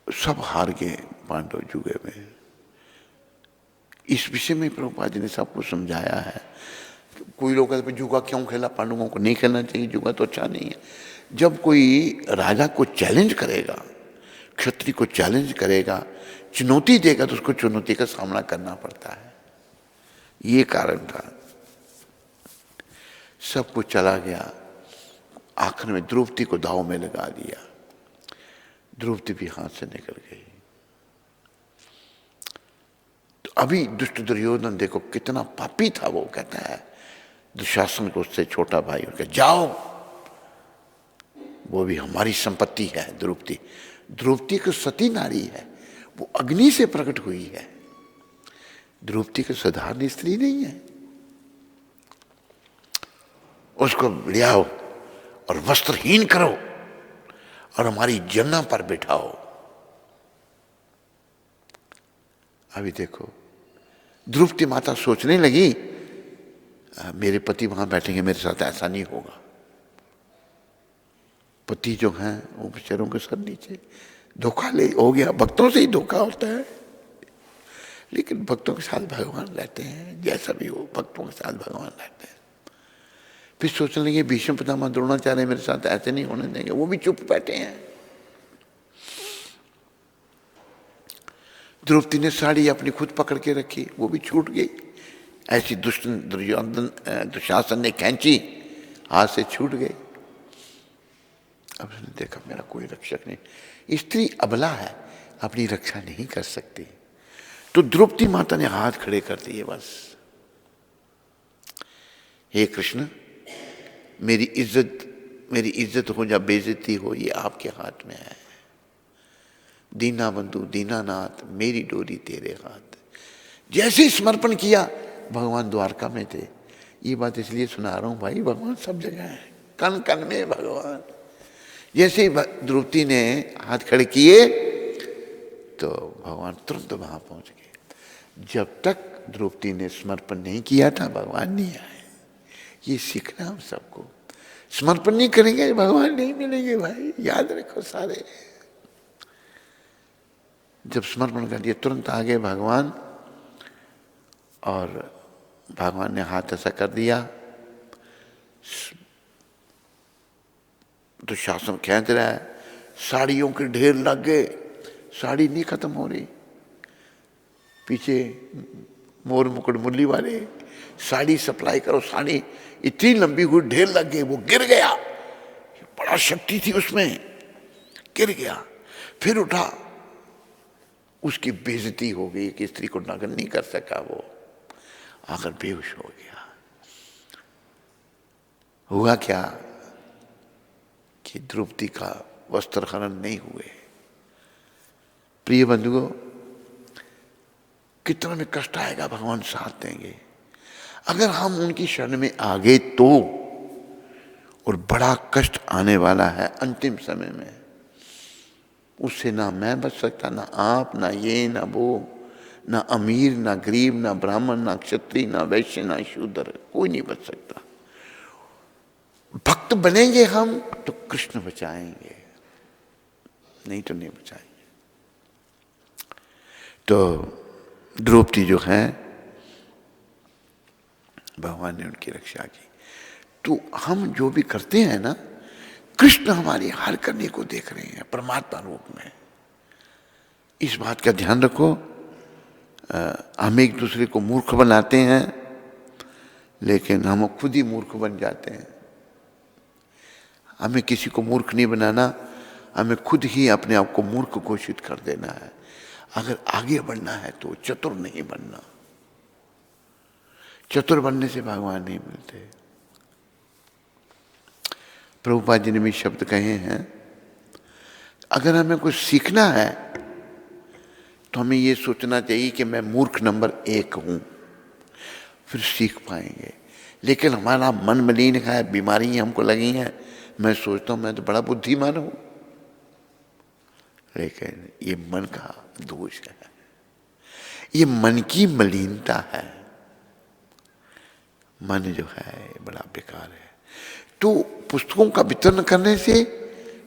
सब हार गए पांडव जुए में। इस विषय में प्रभुपाद जी ने सबको समझाया है। कोई लोग कहते हैं जुआ क्यों खेला, पांडवों को नहीं खेलना चाहिए, जुआ तो अच्छा नहीं है। जब कोई राजा को चैलेंज करेगा, क्षत्रिय को चैलेंज करेगा, चुनौती देगा, तो उसको चुनौती का सामना करना पड़ता है। ये कारण था। सब कुछ चला गया। आखिर में द्रौपदी को दांव में लगा दिया। द्रौपदी भी हाथ से निकल गई। तो अभी दुष्ट दुर्योधन देखो कितना पापी था। वो कहता है दुशासन को, उससे छोटा भाई, उनका जाओ, वो भी हमारी संपत्ति है। द्रौपदी, द्रौपदी को सती नारी है, वो अग्नि से प्रकट हुई है। द्रौपदी को साधारण स्त्री नहीं है। उसको ले आओ और वस्त्रहीन करो और हमारी जंगा पर बिठाओ। अभी देखो, द्रौपदी माता सोचने लगी मेरे पति वहां बैठेंगे, मेरे साथ ऐसा नहीं होगा। पति जो हैं वो बेचारों के सर नीचे। धोखा ले हो गया, भक्तों से ही धोखा होता है। लेकिन भक्तों के साथ भगवान रहते हैं, जैसा भी हो भक्तों के साथ भगवान रहते हैं। फिर सोचने लगे भीष्म पितामह द्रोणाचार्य मेरे साथ ऐसे नहीं होने देंगे, वो भी चुप बैठे हैं। द्रौपदी ने साड़ी अपनी खुद पकड़ के रखी, वो भी छूट गई। ऐसी दुशासन ने खींची, हाथ से छूट गई। अब उसने देखा मेरा कोई रक्षक नहीं। स्त्री अबला है, अपनी रक्षा नहीं कर सकती। तो द्रौपदी माता ने हाथ खड़े कर दिए, बस हे कृष्ण, मेरी इज्जत हो या बेइज्जती हो, ये आपके हाथ में है। दीना बंधु दीनानाथ, मेरी डोरी तेरे हाथ। जैसे समर्पण किया, भगवान द्वारका में थे। ये बात इसलिए सुना रहा हूं भाई, भगवान सब जगह है, कण कण में भगवान। जैसे ही द्रौपदी ने हाथ खड़े किए तो भगवान तुरंत वहां पहुंच गए। जब तक द्रौपदी ने समर्पण नहीं किया था भगवान नहीं आए। ये सीखना हम सबको। समर्पण नहीं करेंगे भगवान नहीं मिलेंगे भाई, याद रखो सारे। जब समर्पण कर दिया तुरंत आ गए भगवान, और भगवान ने हाथ ऐसा कर दिया तो शासन खींच रहा है, साड़ियों के ढेर लग गए, साड़ी नहीं खत्म हो रही। पीछे मोर मुकुट मुरली वाले साड़ी सप्लाई करो, साड़ी इतनी लंबी हुई ढेर लग गए, वो गिर गया। बड़ा शक्ति थी उसमें, गिर गया। फिर उठा, उसकी बेइज्जती हो गई कि स्त्री को नग्न नहीं कर सका, वो आकर बेहोश हो गया। हुआ क्या कि द्रौपदी का वस्त्र हरण नहीं हुए। प्रिय बंधुओं, कितना में कष्ट आएगा भगवान साथ देंगे अगर हम उनकी शरण में आ गए तो। और बड़ा कष्ट आने वाला है अंतिम समय में, उससे ना मैं बच सकता, ना आप, ना ये, ना वो, ना अमीर, ना गरीब, ना ब्राह्मण, ना क्षत्रिय, ना वैश्य, ना शूद्र, कोई नहीं बच सकता। भक्त बनेंगे हम तो कृष्ण बचाएंगे, नहीं तो नहीं बचाएंगे। तो द्रौपदी जो है भगवान ने उनकी रक्षा की। तो हम जो भी करते हैं ना, कृष्ण हमारी हर करने को देख रहे हैं परमात्मा रूप में। इस बात का ध्यान रखो। हम एक दूसरे को मूर्ख बनाते हैं, लेकिन हम खुद ही मूर्ख बन जाते हैं। हमें किसी को मूर्ख नहीं बनाना, हमें खुद ही अपने आप को मूर्ख घोषित कर देना है। अगर आगे बढ़ना है तो चतुर नहीं बनना। चतुर बनने से भगवान नहीं मिलते। प्रभुपाद जी ने भी शब्द कहे हैं, अगर हमें कुछ सीखना है तो हमें ये सोचना चाहिए कि मैं मूर्ख नंबर 1 हूं, फिर सीख पाएंगे। लेकिन हमारा मन मलिन है, बीमारी हमको लगी हैं, मैं सोचता हूं मैं तो बड़ा बुद्धिमान हूं, लेकिन ये मन का दोष है, ये मन की मलिनता है। मन जो है बड़ा बेकार है। तो पुस्तकों का वितरण करने से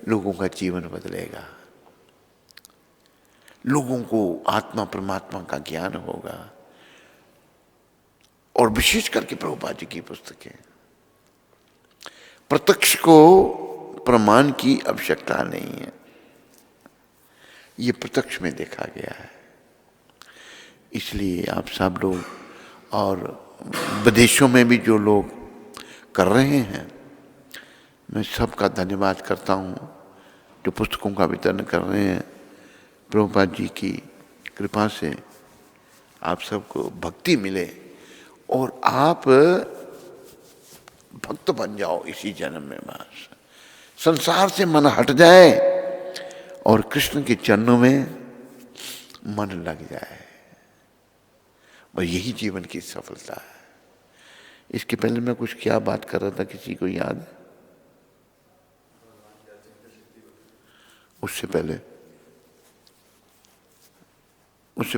लोगों का जीवन बदलेगा, लोगों को आत्मा परमात्मा का ज्ञान होगा। और विशेष करके प्रभुपाद जी की पुस्तकें, प्रत्यक्ष को प्रमाण की आवश्यकता नहीं है, ये प्रत्यक्ष में देखा गया है। इसलिए आप सब लोग और विदेशों में भी जो लोग कर रहे हैं, मैं सबका धन्यवाद करता हूँ जो पुस्तकों का वितरण कर रहे हैं। प्रभुपाद जी की कृपा से आप सबको भक्ति मिले और आप भक्त बन जाओ इसी जन्म में। बस संसार से मन हट जाए और कृष्ण के चरणों में मन लग जाए, और यही जीवन की सफलता है। इसके पहले मैं कुछ क्या बात कर रहा था, किसी को याद है? उससे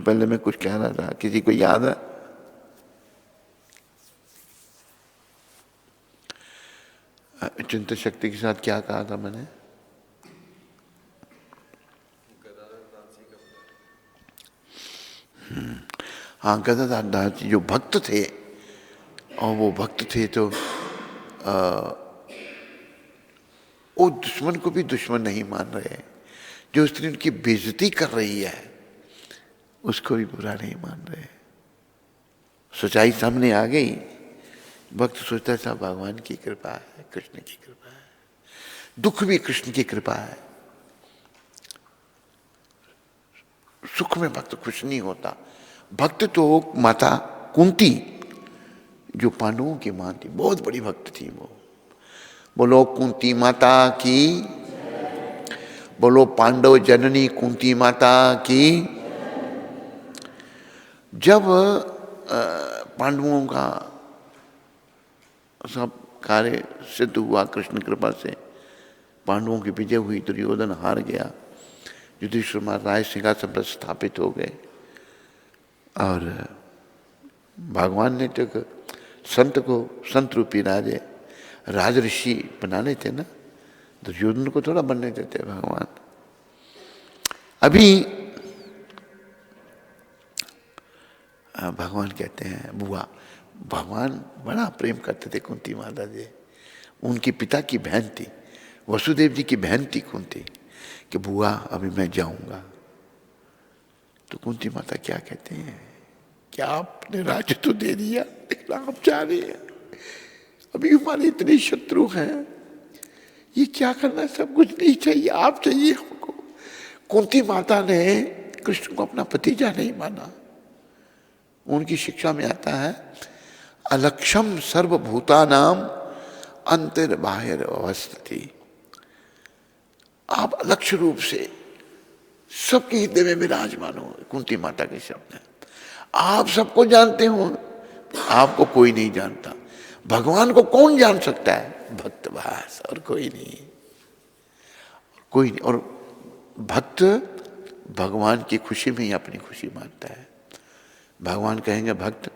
पहले मैं कुछ कह रहा था, किसी को याद है? चिंतन शक्ति के साथ क्या कहा था मैंने? हाँ, गदाधर दास जी जो भक्त थे, और वो भक्त थे तो वो दुश्मन को भी दुश्मन नहीं मान रहे। जो स्त्री उनकी बेइज्जती कर रही है उसको भी बुरा नहीं मान रहे। सच्चाई सामने आ गई, भक्त सोचता था भगवान की कृपा है, कृष्ण की कृपा है, दुख भी कृष्ण की कृपा है। सुख में भक्त खुश नहीं होता। भक्त तो माता कुंती जो पांडवों की मां थी, बहुत बड़ी भक्त थी वो। बोलो कुंती माता की, बोलो पांडव जननी कुंती माता की। जब पांडवों का सब कार्य सिद्ध हुआ कृष्ण कृपा से, पांडवों की विजय हुई, दुर्योधन हार गया, युधिष्ठिर महाराज सिंहासन पर स्थापित हो गए। और भगवान ने तो संत को, संत रूपी राजे राजऋषि बनाने थे ना, दुर्योधन को थोड़ा बनने देते भगवान। अभी भगवान कहते हैं बुआ, भगवान बड़ा प्रेम करते थे कुंती माता जी। उनके पिता की बहन थी, वसुदेव जी की बहन थी कुंती, कि बुआ अभी मैं जाऊंगा। तो कुंती माता क्या कहते हैं, क्या आपने राज्य तो दे दिया, लेकिन आप जा रहे हैं, अभी हमारे इतने शत्रु हैं, ये क्या करना, सब कुछ नहीं चाहिए, आप चाहिए हमको। कुंती माता ने कृष्ण को अपना भतीजा नहीं माना। उनकी शिक्षा में आता है अलक्षम सर्वभूतानाम अंतर बाहिर अवस्थिति। आप अलक्ष्य रूप से सबके हृदय में विराजमान हो, कुंती माता के शब्द हैं। आप सबको जानते हो, आपको कोई नहीं जानता। भगवान को कौन जान सकता है, भक्त बस, और कोई नहीं, कोई नहीं। और भक्त भगवान की खुशी में ही अपनी खुशी मानता है। भगवान कहेंगे भक्त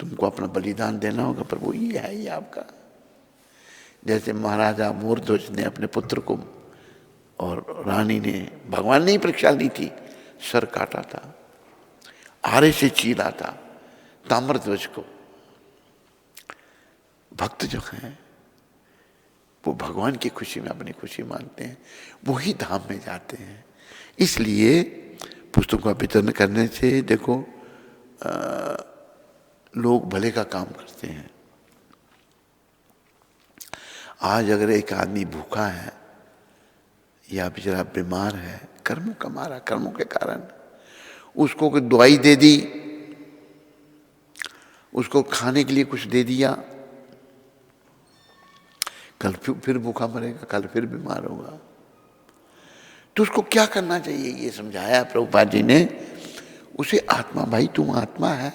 तुमको अपना बलिदान देना होगा, पर वो ये है ही आपका। जैसे महाराजा मूर्ध्वज ने अपने पुत्र को, और रानी ने, भगवान ने ही परीक्षा ली थी, सर काटा था, आरे से चीरा था ताम्रध्वज को। भक्त जो हैं वो भगवान की खुशी में अपनी खुशी मानते हैं, वही धाम में जाते हैं। इसलिए पुस्तकों का वितरण करने से देखो लोग भले का काम करते हैं। आज अगर एक आदमी भूखा है या बेचारा बीमार है, कर्मों का मारा, कर्मों के कारण, उसको कोई दवाई दे दी, उसको खाने के लिए कुछ दे दिया, कल फिर भूखा मरेगा, कल फिर बीमार होगा। तो उसको क्या करना चाहिए, ये समझाया प्रभुपाद जी ने। उसे आत्मा, भाई तुम आत्मा है,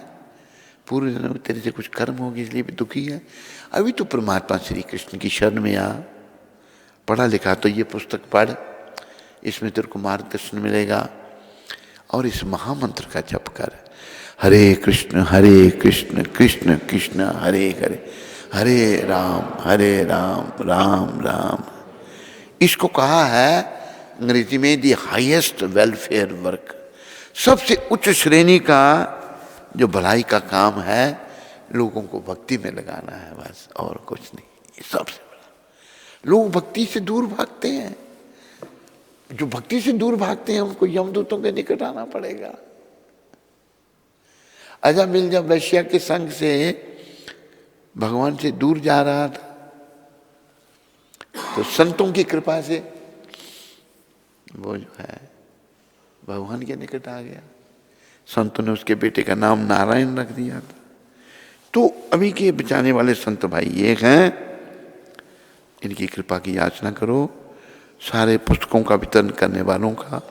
पूर्व जन्म में तेरे से कुछ कर्म होगी इसलिए भी दुखी है, अभी तो परमात्मा श्री कृष्ण की शरण में आ, पढ़ा लिखा तो ये पुस्तक पढ़, इसमें तेरे को मार्गदर्शन मिलेगा। और इस महामंत्र का जप कर, हरे कृष्ण कृष्ण कृष्ण हरे हरे, हरे राम राम राम। इसको कहा है अंग्रेजी में दी हाईएस्ट वेलफेयर वर्क, सबसे उच्च श्रेणी का जो भलाई का काम है, लोगों को भक्ति में लगाना है बस, और कुछ नहीं। ये सबसे बड़ा, लोग भक्ति से दूर भागते हैं। जो भक्ति से दूर भागते हैं उनको यमदूतों के निकट आना पड़ेगा। अजामिल जब वैश्या के संग से भगवान से दूर जा रहा था, तो संतों की कृपा से वो जो है भगवान के निकट आ गया। संतों ने उसके बेटे का नाम नारायण रख दिया था। तो अभी के बचाने वाले संत भाई ये हैं, इनकी कृपा की याचना करो। सारे पुस्तकों का वितरण करने वालों का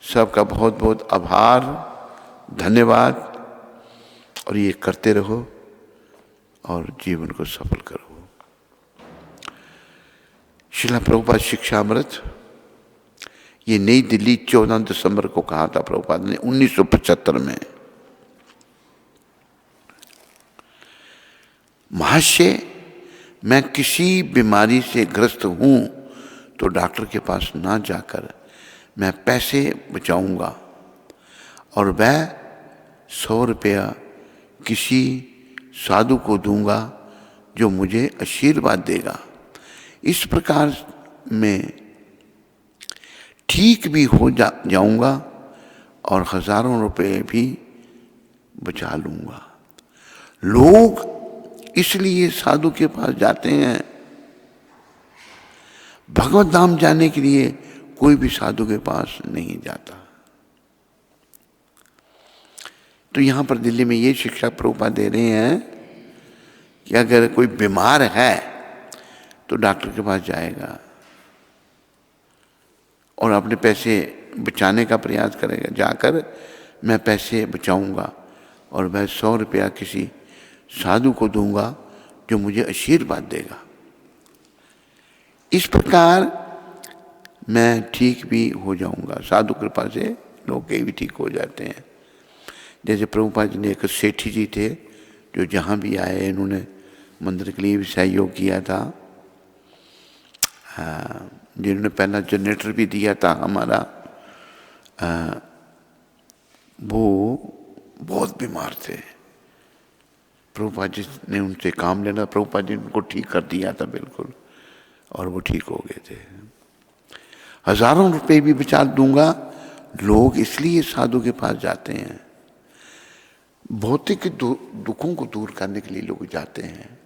सबका बहुत बहुत आभार, धन्यवाद। और ये करते रहो और जीवन को सफल करो। श्रील प्रभुपाद शिक्षामृत ये नई दिल्ली 14 दिसंबर को कहा था प्रभुपाद ने 1975 में। महाशय, मैं किसी बीमारी से ग्रस्त हूं तो डॉक्टर के पास ना जाकर मैं पैसे बचाऊंगा और वह 100 रुपया किसी साधु को दूंगा जो मुझे आशीर्वाद देगा। इस प्रकार मैं ठीक भी हो जाऊंगा और हजारों रुपए भी बचा लूंगा। लोग इसलिए साधु के पास जाते हैं, भगवत धाम जाने के लिए कोई भी साधु के पास नहीं जाता। तो यहां पर दिल्ली में ये शिक्षा प्रभुपाद दे रहे हैं कि अगर कोई बीमार है तो डॉक्टर के पास जाएगा और अपने पैसे बचाने का प्रयास करेगा। जाकर मैं पैसे बचाऊंगा और मैं 100 रुपया किसी साधु को दूंगा जो मुझे आशीर्वाद देगा। इस प्रकार मैं ठीक भी हो जाऊंगा। साधु कृपा से लोग कई भी ठीक हो जाते हैं। जैसे प्रभुपाद जी ने एक सेठी जी थे जो जहाँ भी आए इन्होंने मंदिर के लिए भी सहयोग किया था, जिन्होंने पहला जनरेटर भी दिया था हमारा। वो बहुत बीमार थे, प्रभुपाद जी ने उनसे काम लेना, प्रभुपाद जी ने उनको ठीक कर दिया था बिल्कुल, और वो ठीक हो गए थे। हजारों रुपए भी बचा दूंगा, लोग इसलिए साधु के पास जाते हैं, भौतिक दुखों को दूर करने के लिए लोग जाते हैं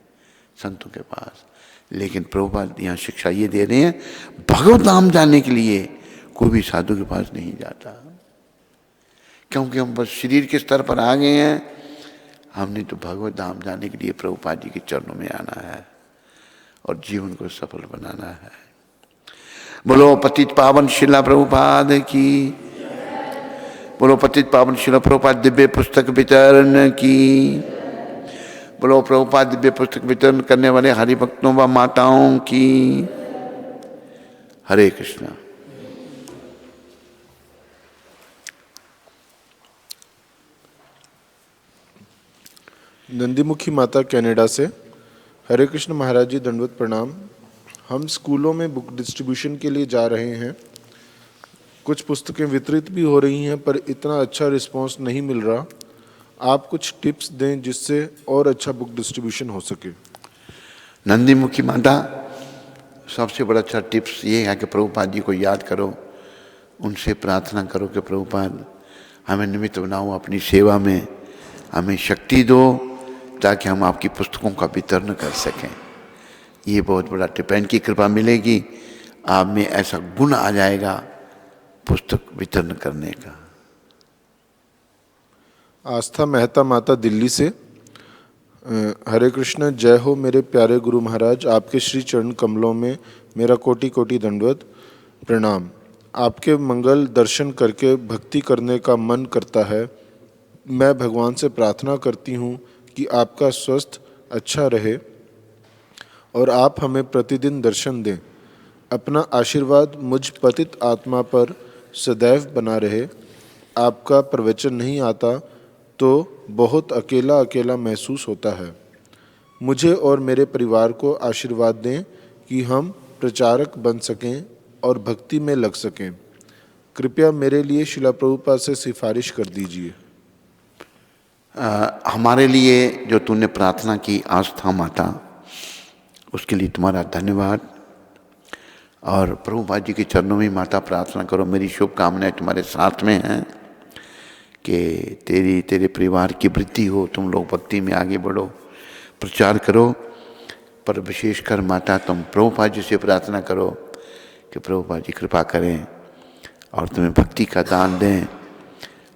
संतों के पास। लेकिन प्रभुपाद यहाँ शिक्षा ये दे रहे हैं, भगवत धाम जाने के लिए कोई भी साधु के पास नहीं जाता, क्योंकि हम बस शरीर के स्तर पर आ गए हैं। हमने तो भगवत धाम जाने के लिए प्रभुपाद जी के चरणों में आना है और जीवन को सफल बनाना है। बोलो पतित पावन शिला प्रभुपाद की, बोलो पतित पावन शिला प्रभुपाद दिव्य पुस्तक वितरण की, बोलो प्रभुपाद दिव्य पुस्तक वितरण करने वाले हरि भक्तों व माताओं की। हरे कृष्णा। नंदीमुखी माता कनाडा से। हरे कृष्ण महाराज जी, दंडवत प्रणाम। हम स्कूलों में बुक डिस्ट्रीब्यूशन के लिए जा रहे हैं, कुछ पुस्तकें वितरित भी हो रही हैं पर इतना अच्छा रिस्पांस नहीं मिल रहा। आप कुछ टिप्स दें जिससे और अच्छा बुक डिस्ट्रीब्यूशन हो सके। नंदीमुखी माता, सबसे बड़ा अच्छा टिप्स ये है कि प्रभुपाद जी को याद करो, उनसे प्रार्थना करो कि प्रभुपाद हमें निमित्त बनाओ अपनी सेवा में, हमें शक्ति दो ताकि हम आपकी पुस्तकों का वितरण कर सकें। ये बहुत बड़ा टिप है, इनकी कृपा मिलेगी, आप में ऐसा गुण आ जाएगा पुस्तक वितरण करने का। आस्था मेहता माता दिल्ली से। हरे कृष्ण, जय हो मेरे प्यारे गुरु महाराज, आपके श्री चरण कमलों में मेरा कोटि कोटि दंडवत प्रणाम। आपके मंगल दर्शन करके भक्ति करने का मन करता है। मैं भगवान से प्रार्थना करती हूँ कि आपका स्वस्थ अच्छा रहे और आप हमें प्रतिदिन दर्शन दें। अपना आशीर्वाद मुझ पतित आत्मा पर सदैव बना रहे। आपका प्रवचन नहीं आता तो बहुत अकेला अकेला महसूस होता है। मुझे और मेरे परिवार को आशीर्वाद दें कि हम प्रचारक बन सकें और भक्ति में लग सकें। कृपया मेरे लिए शिला प्रभुपाद से सिफारिश कर दीजिए। हमारे लिए जो तूने प्रार्थना की आस्था माता, उसके लिए तुम्हारा धन्यवाद। और प्रभुपाद जी के चरणों में माता प्रार्थना करो, मेरी शुभकामनाएं तुम्हारे साथ में हैं कि तेरे परिवार की वृद्धि हो, तुम लोग भक्ति में आगे बढ़ो, प्रचार करो। पर विशेषकर माता तुम प्रभुपाद जी से प्रार्थना करो कि प्रभुपाद जी कृपा करें और तुम्हें भक्ति का दान दें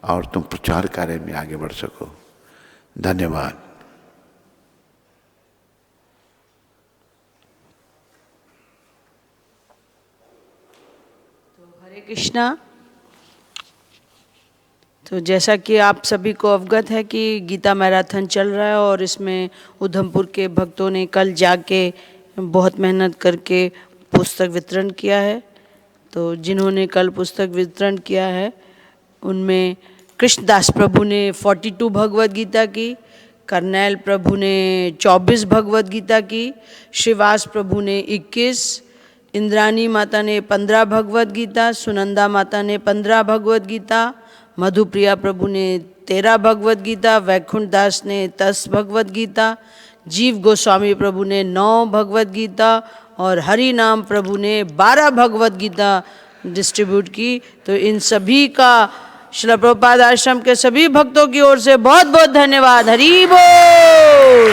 और तुम प्रचार कार्य में आगे बढ़ सको। धन्यवाद। तो हरे कृष्णा। तो जैसा कि आप सभी को अवगत है कि गीता मैराथन चल रहा है और इसमें उधमपुर के भक्तों ने कल जाके बहुत मेहनत करके पुस्तक वितरण किया है। तो जिन्होंने कल पुस्तक वितरण किया है उनमें कृष्णदास प्रभु ने 42 भगवद गीता की, करनैल प्रभु ने 24 भगवद गीता की, श्रीवास प्रभु ने 21, इंद्रानी माता ने 15 भगवद गीता, सुनंदा माता ने 15 भगवद गीता, मधुप्रिया प्रभु ने 13 भगवद गीता, वैकुंठ दास ने 10 भगवद गीता, जीव गोस्वामी प्रभु ने 9 भगवद गीता और हरि नाम प्रभु ने 12 भगवद गीता डिस्ट्रीब्यूट की। तो इन सभी का श्रील प्रभुपाद आश्रम के सभी भक्तों की ओर से बहुत बहुत धन्यवाद। हरि बोल।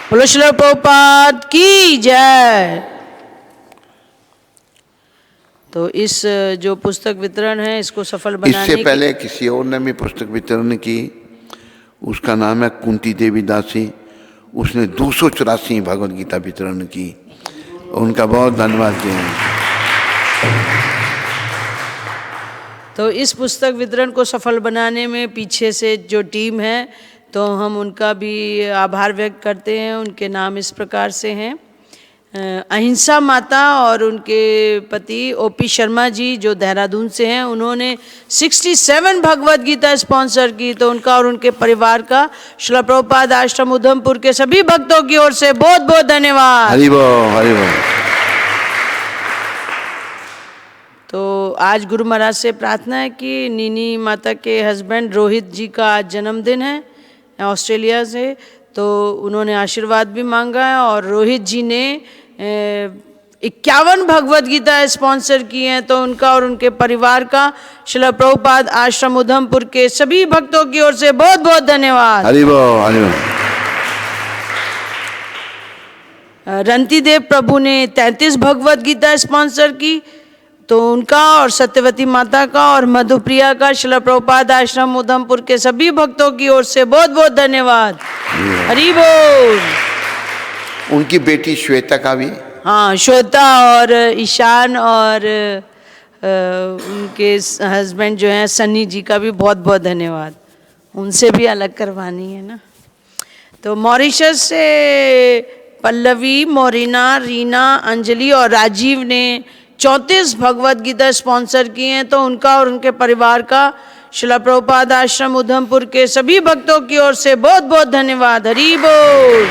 बोलो श्रील प्रभुपाद की जय। तो इस जो पुस्तक वितरण है इसको सफल बनाने इससे पहले किसी और ने भी पुस्तक वितरण की, उसका नाम है कुंती देवी दासी, उसने 284 भगवद गीता वितरण की, उनका बहुत धन्यवाद किया। तो इस पुस्तक वितरण को सफल बनाने में पीछे से जो टीम है तो हम उनका भी आभार व्यक्त करते हैं। उनके नाम इस प्रकार से हैं, अहिंसा माता और उनके पति ओपी शर्मा जी जो देहरादून से हैं, उन्होंने 67 भगवत गीता स्पॉन्सर की। तो उनका और उनके परिवार का श्रील प्रभुपाद आश्रम उधमपुर के सभी भक्तों की ओर से बहुत बहुत धन्यवाद। हरि बोल, हरि बोल। तो आज गुरु महाराज से प्रार्थना है कि नीनी माता के हस्बैंड रोहित जी का आज जन्मदिन है ऑस्ट्रेलिया से, तो उन्होंने आशीर्वाद भी मांगा है। और रोहित जी ने 51 भगवत गीता स्पॉन्सर की हैं। तो उनका और उनके परिवार का श्रील प्रभुपाद आश्रम उधमपुर के सभी भक्तों की ओर से बहुत बहुत धन्यवाद। हरि बोल, हरि बोल। रंती देव प्रभु ने 33 भगवत गीता स्पॉन्सर की। तो उनका और सत्यवती माता का और मधुप्रिया का श्रील प्रभुपाद आश्रम उधमपुर के सभी भक्तों की ओर से बहुत बहुत धन्यवाद। हरि बोल। उनकी बेटी श्वेता का भी, हाँ, श्वेता और ईशान और उनके हस्बैंड जो हैं सन्नी जी का भी बहुत बहुत धन्यवाद। उनसे भी अलग करवानी है ना। तो मॉरिशस से पल्लवी, मोरिना, रीना, अंजलि और राजीव ने 34 भगवत गीता स्पॉन्सर की हैं। तो उनका और उनके परिवार का श्रील प्रभुपाद आश्रम उधमपुर के सभी भक्तों की ओर से बहुत बहुत धन्यवाद। हरि बोल।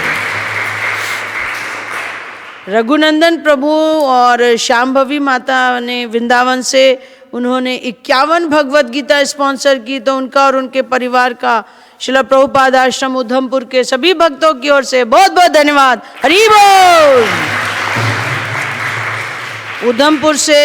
रघुनंदन प्रभु और शाम्भवी माता ने वृंदावन से, उन्होंने 51 भगवत गीता स्पॉन्सर की। तो उनका और उनके परिवार का श्रील प्रभुपाद आश्रम उधमपुर के सभी भक्तों की ओर से बहुत बहुत धन्यवाद। हरि बोल। उधमपुर से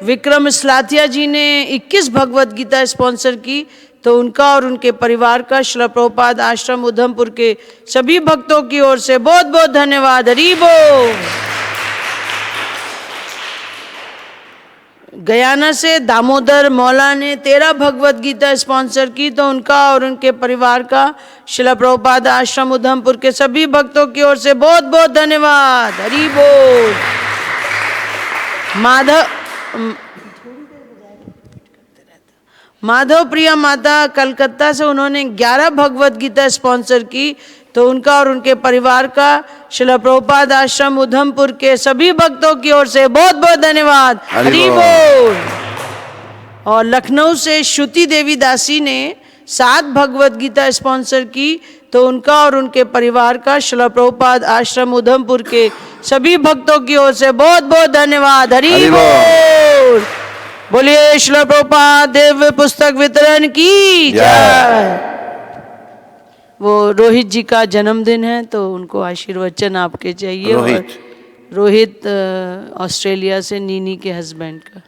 विक्रम स्लाथिया जी ने 21 भगवत गीता स्पॉन्सर की। तो उनका और उनके परिवार का श्रील प्रभुपाद आश्रम उधमपुर के सभी भक्तों की ओर से बहुत बहुत धन्यवाद। हरि बोल। गयाना से दामोदर मौला ने 13 भगवत गीता स्पॉन्सर की। तो उनका और उनके परिवार का श्रील प्रभुपाद आश्रम उधमपुर के सभी भक्तों की ओर से बहुत बहुत धन्यवाद। हरि बोल। माधव प्रिया माता कलकत्ता से, उन्होंने 11 भगवत गीता स्पॉन्सर की। तो उनका और उनके परिवार का श्रील प्रभुपाद आश्रम उधमपुर के सभी भक्तों की ओर से बहुत बहुत धन्यवाद। हरि बोल। और लखनऊ से श्रुति देवी दासी ने 7 भगवत गीता स्पॉन्सर की। तो उनका और उनके परिवार का श्रील प्रभुपाद आश्रम उधमपुर के सभी भक्तों की ओर से बहुत बहुत धन्यवाद। हरि बोल। बोलिए श्रील प्रभुपाद दिव्य पुस्तक वितरण की जय। वो रोहित जी का जन्मदिन है, तो उनको आशीर्वचन आपके चाहिए। रोहित ऑस्ट्रेलिया से नीनी के हस्बैंड का।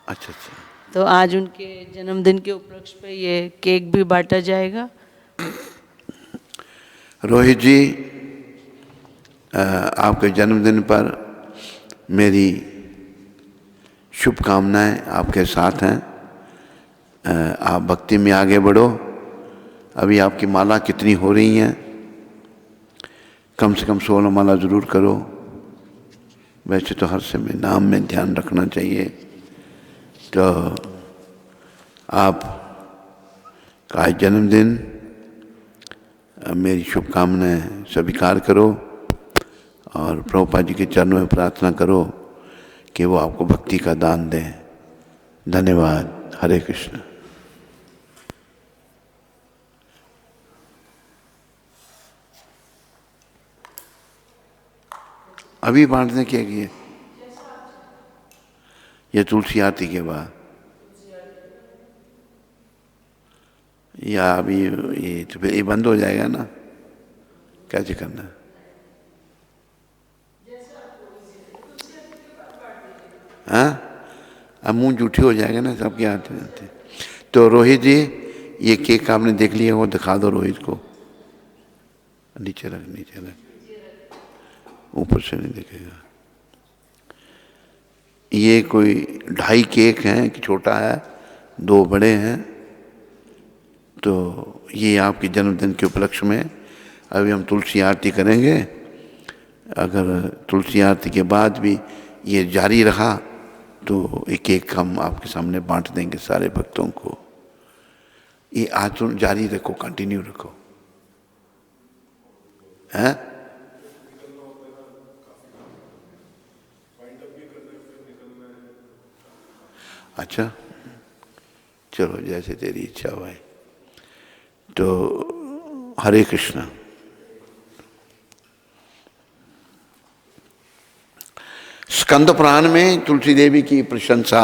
अच्छा अच्छा। तो आज उनके जन्मदिन के उपलक्ष्य पे ये केक भी बांटा जाएगा। रोहित जी, आपके जन्मदिन पर मेरी शुभकामनाएं आपके साथ हैं। आप भक्ति में आगे बढ़ो। अभी आपकी माला कितनी हो रही हैं? कम से कम 16 माला ज़रूर करो। वैसे तो हर समय नाम में ध्यान रखना चाहिए। तो आप का जन्मदिन, मेरी शुभकामनाएं स्वीकार करो और प्रभुपाद जी के चरणों में प्रार्थना करो कि वो आपको भक्ति का दान दें। धन्यवाद। हरे कृष्ण। अभी बांटने के लिए ये तुलसी आरती के बाद, या अभी ये तो फिर ये बंद हो जाएगा ना? कैसे करना है? हाँ, अब मुंह जूठी हो जाएगा ना सबके आते आते। तो रोहित जी, ये केक आपने देख लिया, वो दिखा दो रोहित को। नीचे रख, नीचे रख, ऊपर से नहीं दिखेगा। ये कोई 2.5 केक हैं कि छोटा है, 2 बड़े हैं। तो ये आपके जन्मदिन के उपलक्ष्य में अभी हम तुलसी आरती करेंगे। अगर तुलसी आरती के बाद भी ये जारी रहा तो एक केक हम आपके सामने बांट देंगे सारे भक्तों को। ये आज तो जारी रखो, कंटिन्यू रखो, हैं? अच्छा, चलो जैसे तेरी इच्छा हो भाई। तो हरे कृष्ण। स्कंद पुराण में तुलसी देवी की प्रशंसा